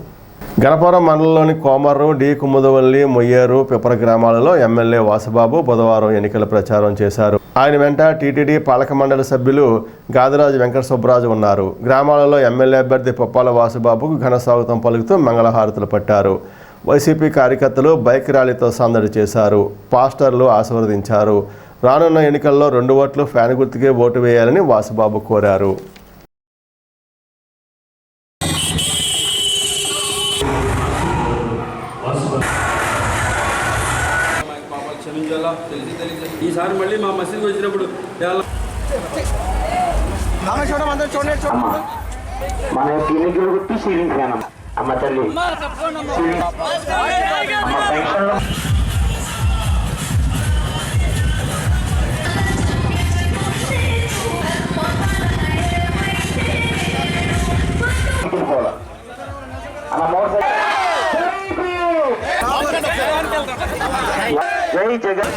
A: గణపురం మండలంలోని కోమర్రు, డి కుముదవల్లి, మొయ్యేరు, పిపర గ్రామాలలో ఎమ్మెల్యే వాసిబాబు బుధవారం ఎన్నికల ప్రచారం చేశారు. ఆయన వెంట టీటీడీ పాలక మండలి సభ్యులు గాదిరాజు వెంకట సుబ్బరాజు ఉన్నారు. గ్రామాలలో ఎమ్మెల్యే అభ్యర్థి పుప్పాల వాసిబాబుకు ఘన స్వాగతం పలుకుతూ మంగళహారతులు పట్టారు. వైసీపీ కార్యకర్తలు బైక్ ర్యాలీతో సందడి చేశారు. పాస్టర్లు ఆశీర్వదించారు. రానున్న ఎన్నికల్లో 2 ఓట్లు ఫ్యాన్ గుర్తుకే ఓటు వేయాలని వాసిబాబు కోరారు.
L: చూపించాలా ఈసారి మళ్ళీ మా మసీద్కి వచ్చినప్పుడు
I: మన క్లినిక్ గుర్తు సీలింగ్ ఫ్యాన్ అమ్మ తల్లి జై జగన్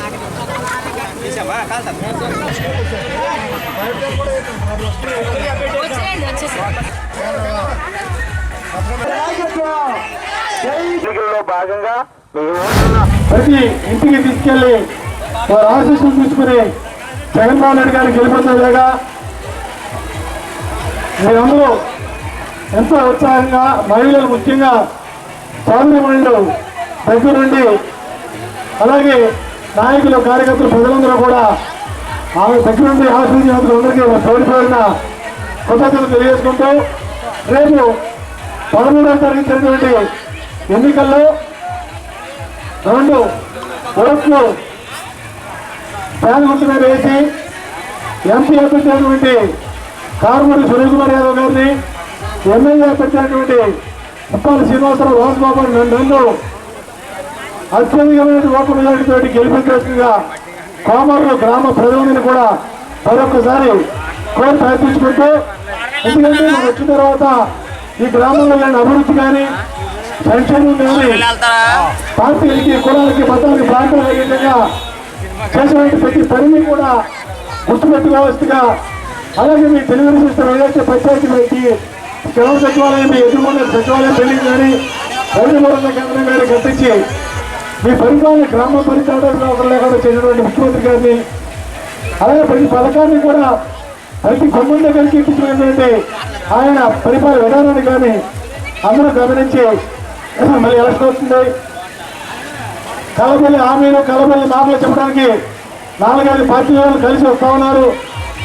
I: భాగంగా
J: ప్రతి ఇంటికి తీసుకెళ్లి వారి ఆశీస్సులు తీసుకుని జగన్మోహన్ రెడ్డి గారికి గెలిపించలేగా మీరందరూ ఎంతో ఉత్సాహంగా మహిళలు ముఖ్యంగా సోదరిమణులు దగ్గర నుండి అలాగే నాయకులు కార్యకర్తలు ప్రజలందరూ కూడా ఆమె దగ్గర నుండి ఆశీర్వాదాలు అందరికీ తోడిపోయిన కృతజ్ఞతలు తెలియజేసుకుంటూ రేపు 13వ తారీఖు జరిగినటువంటి ఎన్నికల్లో 2 ఓట్లు ఫ్యాన్ గుర్తు మీద వేసి ఎంపీ అభ్యర్థి కారుమూరి సునీల్ కుమార్ యాదవ్ గారిని ఎమ్మెల్యే అభ్యర్థి ముప్పాలి శ్రీనివాసరావు రాజబాబు నన్ను అత్యధికమైన ఓట్ల మెజారిటీతో గెలిపించాల్సిందిగా కోమర్రు గ్రామ ప్రజలందరినీ కూడా మరొకసారి కోరి ప్రయత్నించుకుంటూ ఎందుకంటే మనం వచ్చిన తర్వాత ఈ గ్రామంలో లేని అభివృద్ధి కానీ సంక్షేమం కానీ పార్టీలకి కులాలకి మతాలకి ప్రాంతాలకు విధంగా చేసిన ప్రతి పనిని కూడా గుర్తుపెట్టుకోవచ్చుగా అలాగే మీ తెలుగుదేశం ఇస్తున్న ఏదైతే పంచాయతీ వ్యక్తి గ్రామ సచివాలయం ఎదుర్కొన్న సచివాలయం బిల్డింగ్ కానీ రైతు భరోసా కేంద్రం కానీ కట్టించి మీ పరిపాలన గ్రామ పరిపాలన లేకుండా చేసినటువంటి ముఖ్యమంత్రి గారిని అలాగే ప్రతి పథకాన్ని కూడా ప్రతి కొమ్ముల దగ్గరికి ఇప్పించినటువంటి ఆయన పరిపాలన విధానాన్ని కానీ అందరూ గమనించి మళ్ళీ ఎలక్షన్ వస్తుంది కలబల్లి హామీలు కలబల్లి మాటలు చెప్పడానికి 4-5 పార్టీ వాళ్ళు కలిసి వస్తా ఉన్నారు.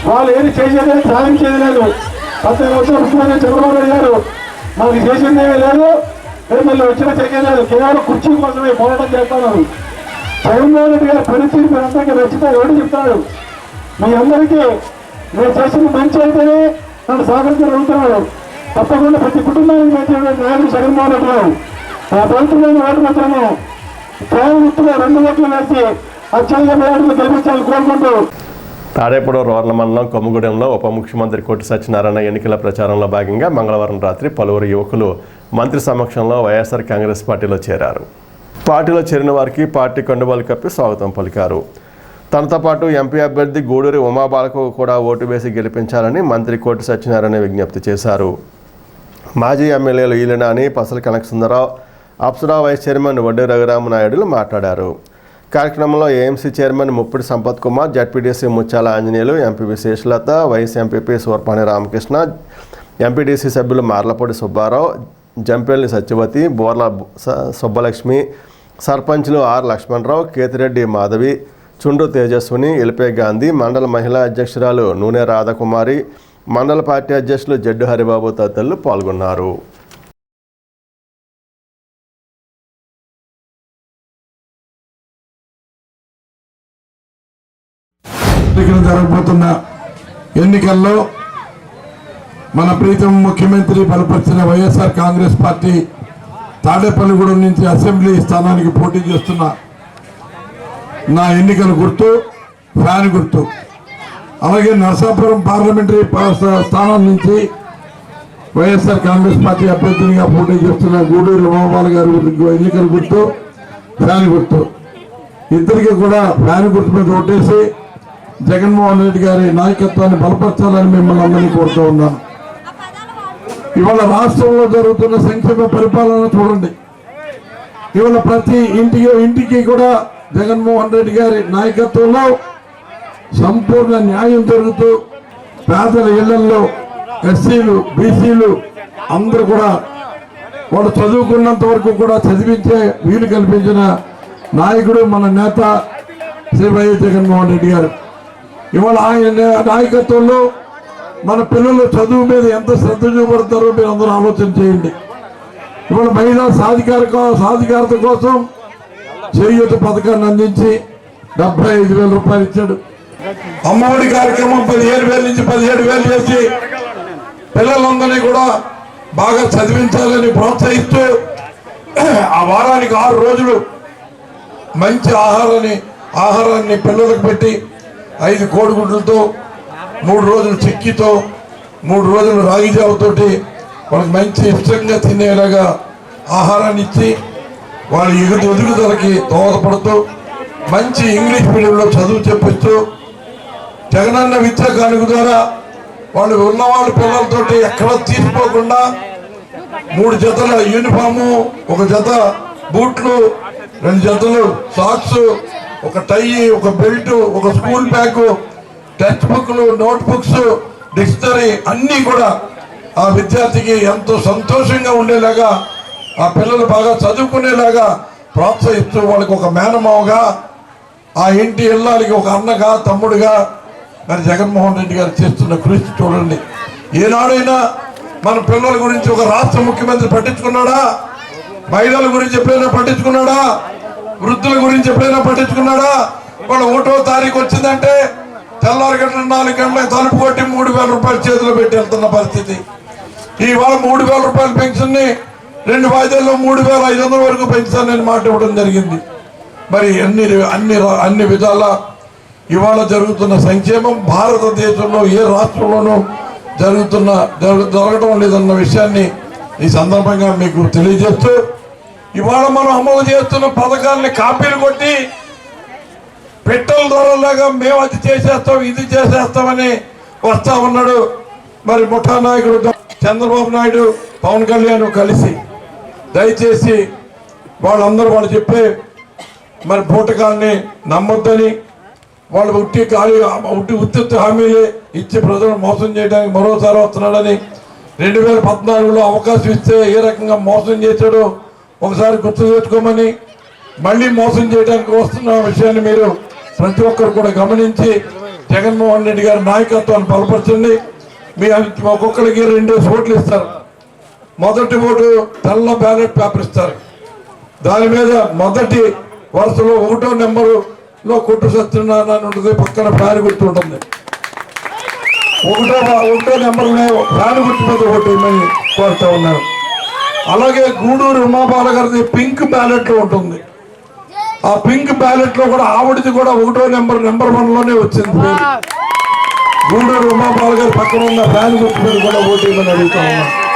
J: వాళ్ళు ఏది చేసేది సాధించేది లేదు. 15 సంవత్సరాలు ముఖ్యమంత్రి చంద్రబాబు నాయుడు గారు మనకి చేసిందేమీ లేదు, మళ్ళీ వచ్చిన చేసేది లేదు. కేవలం కుర్చీ కోసమే పోరాటం చేస్తున్నారు. జగన్మోహన్ రెడ్డి గారి పరిస్థితి మీరు అందరికీ నచ్చితే ఎవరు చెప్తాడు? మీ అందరికీ నేను చేసిన మంచి అయితేనే నన్ను సహకరించాలని అడుగుతున్నాడు. తప్పకుండా ప్రతి కుటుంబానికి మంచి నాయకుడు జగన్మోహన్ రెడ్డి గారు ఆ ప్రభుత్వంలోని ఓటు మాత్రము కేవలం గుర్తుగా 2 ఓట్లు వేసి అత్యధిక మేరకు గెలిపించాలని కోరుకుంటూ
A: తాడేపూడి రూరల్ మండలం కొమ్మగూడెంలో ఉప ముఖ్యమంత్రి కోటి సత్యనారాయణ ఎన్నికల ప్రచారంలో భాగంగా మంగళవారం రాత్రి పలువురు యువకులు మంత్రి సమక్షంలో వైఎస్ఆర్ కాంగ్రెస్ పార్టీలో చేరారు. పార్టీలో చేరిన వారికి పార్టీ కండువాలు కప్పి స్వాగతం పలికారు. తనతో పాటు ఎంపీ అభ్యర్థి గూడూరి ఉమాబాలకు కూడా ఓటు వేసి గెలిపించాలని మంత్రి కోటి సత్యనారాయణ విజ్ఞప్తి చేశారు. మాజీ ఎమ్మెల్యేలు ఈలనాని, పసల కనకసుందరరావు, అప్సరా వైస్ చైర్మన్ వడ్డీ రఘురామనాయుడులు మాట్లాడారు. కార్యక్రమంలో AMC chairman Muppidi Sampath Kumar, ZPTC Mutyala Anjaneyulu, MPP Seshalatha, vice MPP Surpani Ramakrishna, MPTC సభ్యులు మార్లపూడి సుబ్బారావు, జంపేల్లి సత్యవతి, బోర్ల సుబ్బలక్ష్మి, సర్పంచ్లు ఆర్ లక్ష్మణరావు, కేతిరెడ్డి మాధవి, చుండ్రు తేజస్విని, ఎల్పే గాంధీ, మండల మహిళా అధ్యక్షురాలు నూనె రాధాకుమారి, మండల పార్టీ అధ్యక్షులు జడ్డు హరిబాబు తదితరులు పాల్గొన్నారు.
B: జరగబోతున్న ఎన్నికల్లో మన ప్రీతం ముఖ్యమంత్రి బలపరిచిన వైఎస్ఆర్ కాంగ్రెస్ పార్టీ తాడేపల్లిగూడెం నుంచి అసెంబ్లీ స్థానానికి పోటీ చేస్తున్న నా ఎన్నికల గుర్తు ఫ్యాన్ గుర్తు. అలాగే నరసాపురం పార్లమెంటరీ స్థానం నుంచి వైఎస్ఆర్ కాంగ్రెస్ పార్టీ అభ్యర్థినిగా పోటీ చేస్తున్న గూడూరి ఉమాబాల గారి ఎన్నికల గుర్తు ఫ్యాన్ గుర్తు. ఇద్దరికి కూడా ఫ్యాన్ గుర్తు మీద ఓటేసి జగన్మోహన్ రెడ్డి గారి నాయకత్వాన్ని బలపరచాలని మిమ్మల్ని అందరినీ కోరుతూ ఉన్నాను. ఇవాళ రాష్ట్రంలో జరుగుతున్న సంక్షేమ పరిపాలన చూడండి. ఇవాళ ప్రతి ఇంటికి కూడా జగన్మోహన్ రెడ్డి గారి నాయకత్వంలో సంపూర్ణ న్యాయం జరుగుతూ పేదల ఇళ్లలో ఎస్సీలు, బీసీలు అందరూ కూడా వాళ్ళు చదువుకున్నంత వరకు కూడా చదివించే వీలు కల్పించిన నాయకుడు మన నేత శ్రీ వైఎస్ జగన్మోహన్ రెడ్డి గారు. ఇవాళ ఆయన నాయకత్వంలో మన పిల్లలు చదువు మీద ఎంత శ్రద్ధ చూపడతారో మీరు అందరూ ఆలోచన చేయండి. ఇవాళ మహిళా సాధికారత కోసం చేయూత పథకాన్ని అందించి 75,000 రూపాయలు ఇచ్చాడు. అమ్మఒడి కార్యక్రమం 15,000 నుంచి 17,000 చేసి పిల్లలందరినీ కూడా బాగా చదివించాలని ప్రోత్సహిస్తూ ఆ వారానికి 6 రోజులు మంచి ఆహారాన్ని పిల్లలకు పెట్టి 5 కోడిగుడ్లతో 3 రోజులు చిక్కితో 3 రోజులు రాగి జావతోటి వాళ్ళకి మంచి ఇష్టంగా తినేలాగా ఆహారాన్ని ఇచ్చి వాళ్ళ ఎదుగుదలకి దోహదపడుతూ మంచి ఇంగ్లీష్ మీడియంలో చదువు చెప్పిస్తూ జగనన్న విద్యా కానుక ద్వారా వాళ్ళు ఉన్నవాళ్ళ పిల్లలతోటి ఎక్కడ తీసుకోకుండా 3 జతల యూనిఫాము, 1 జత బూట్లు, 2 జతలు సాక్స్, 1 టై, 1 బెల్ట్, 1 స్కూల్ బ్యాగ్, టెక్స్ట్ బుక్లు, నోట్ బుక్స్, డిక్షనరీ అన్నీ కూడా ఆ విద్యార్థికి ఎంతో సంతోషంగా ఉండేలాగా ఆ పిల్లలు బాగా చదువుకునేలాగా ప్రోత్సహిస్తూ వాళ్ళకి ఒక మేనమావగా ఆ ఇంటి ఇళ్ళాలకి ఒక అన్నగా తమ్ముడుగా మరి జగన్మోహన్ రెడ్డి గారు చేస్తున్న కృషి చూడండి. ఏనాడైనా మన పిల్లల గురించి ఒక రాష్ట్ర ముఖ్యమంత్రి పట్టించుకున్నాడా? మహిళల గురించి ఎప్పుడైనా పట్టించుకున్నాడా? వృద్ధుల గురించి ఎప్పుడైనా పట్టించుకున్నాడా? వాళ్ళు 1వ తారీఖు వచ్చిందంటే తెల్లారి గంటల 4 గంటలకు తలుపు కొట్టి 3,000 రూపాయలు చేతిలో పెట్టి వెళ్తున్న పరిస్థితి. ఇవాళ 3,000 రూపాయల పెన్షన్ ని 2 వాయిదాల్లో 3,500 వరకు పెంచాలని మాట ఇవ్వడం జరిగింది. మరి అన్ని విధాల ఇవాళ జరుగుతున్న సంక్షేమం భారతదేశంలో ఏ రాష్ట్రంలోనూ జరగడం లేదన్న విషయాన్ని ఈ సందర్భంగా మీకు తెలియజేస్తూ ఇవాళ మనం అమలు చేస్తున్న పథకాలని కాపీలు కొట్టి పెట్రోల్ ధరలాగా మేము అది చేసేస్తాం ఇది చేసేస్తామని వస్తా ఉన్నాడు. మరి ముఠా నాయకుడు చంద్రబాబు నాయుడు, పవన్ కళ్యాణ్ కలిసి దయచేసి వాళ్ళందరూ వాళ్ళు చెప్పే మరి పూటకాన్ని నమ్మొద్దని, వాళ్ళు ఉత్తి హామీలే ఇచ్చి ప్రజలను మోసం చేయడానికి మరోసారి వస్తున్నాడని 2014లో అవకాశం ఇస్తే ఏ రకంగా మోసం చేశాడో ఒకసారి గుర్తు తెచ్చుకోమని మళ్ళీ మోసం చేయడానికి వస్తున్న విషయాన్ని మీరు ప్రతి ఒక్కరు కూడా గమనించి జగన్మోహన్ రెడ్డి గారి నాయకత్వాన్ని బలపరచండి. మీ ఒక్కొక్కరికి 2 ఓట్లు ఇస్తారు. మొదటి ఓటు తెల్ల బ్యాలెట్ పేపర్ ఇస్తారు. దాని మీద మొదటి వరుసలో 1వ నెంబరులో కొట్టు సత్యనారాయణ ఉంటుంది, పక్కన ఫ్యాన్ గుర్తు ఉంటుంది. 1వ నెంబర్లో ఫ్యాన్ గుర్తు మీద ఓటు ఇమ్మని కోరుతా ఉన్నారు. అలాగే గూడూరు ఉమాబాల గారిది పింక్ బ్యాలెట్ లో ఉంటుంది. ఆ పింక్ బ్యాలెట్ లో కూడా ఆవిడది కూడా 1వ నెంబర్ 1లోనే వచ్చింది. గూడూరు ఉమాబాల గారి పక్కన ఉన్న ఫ్యాన్ గుర్తు మీద కూడా ఓటు ఇమ్మని అడుగుతా ఉన్నారు.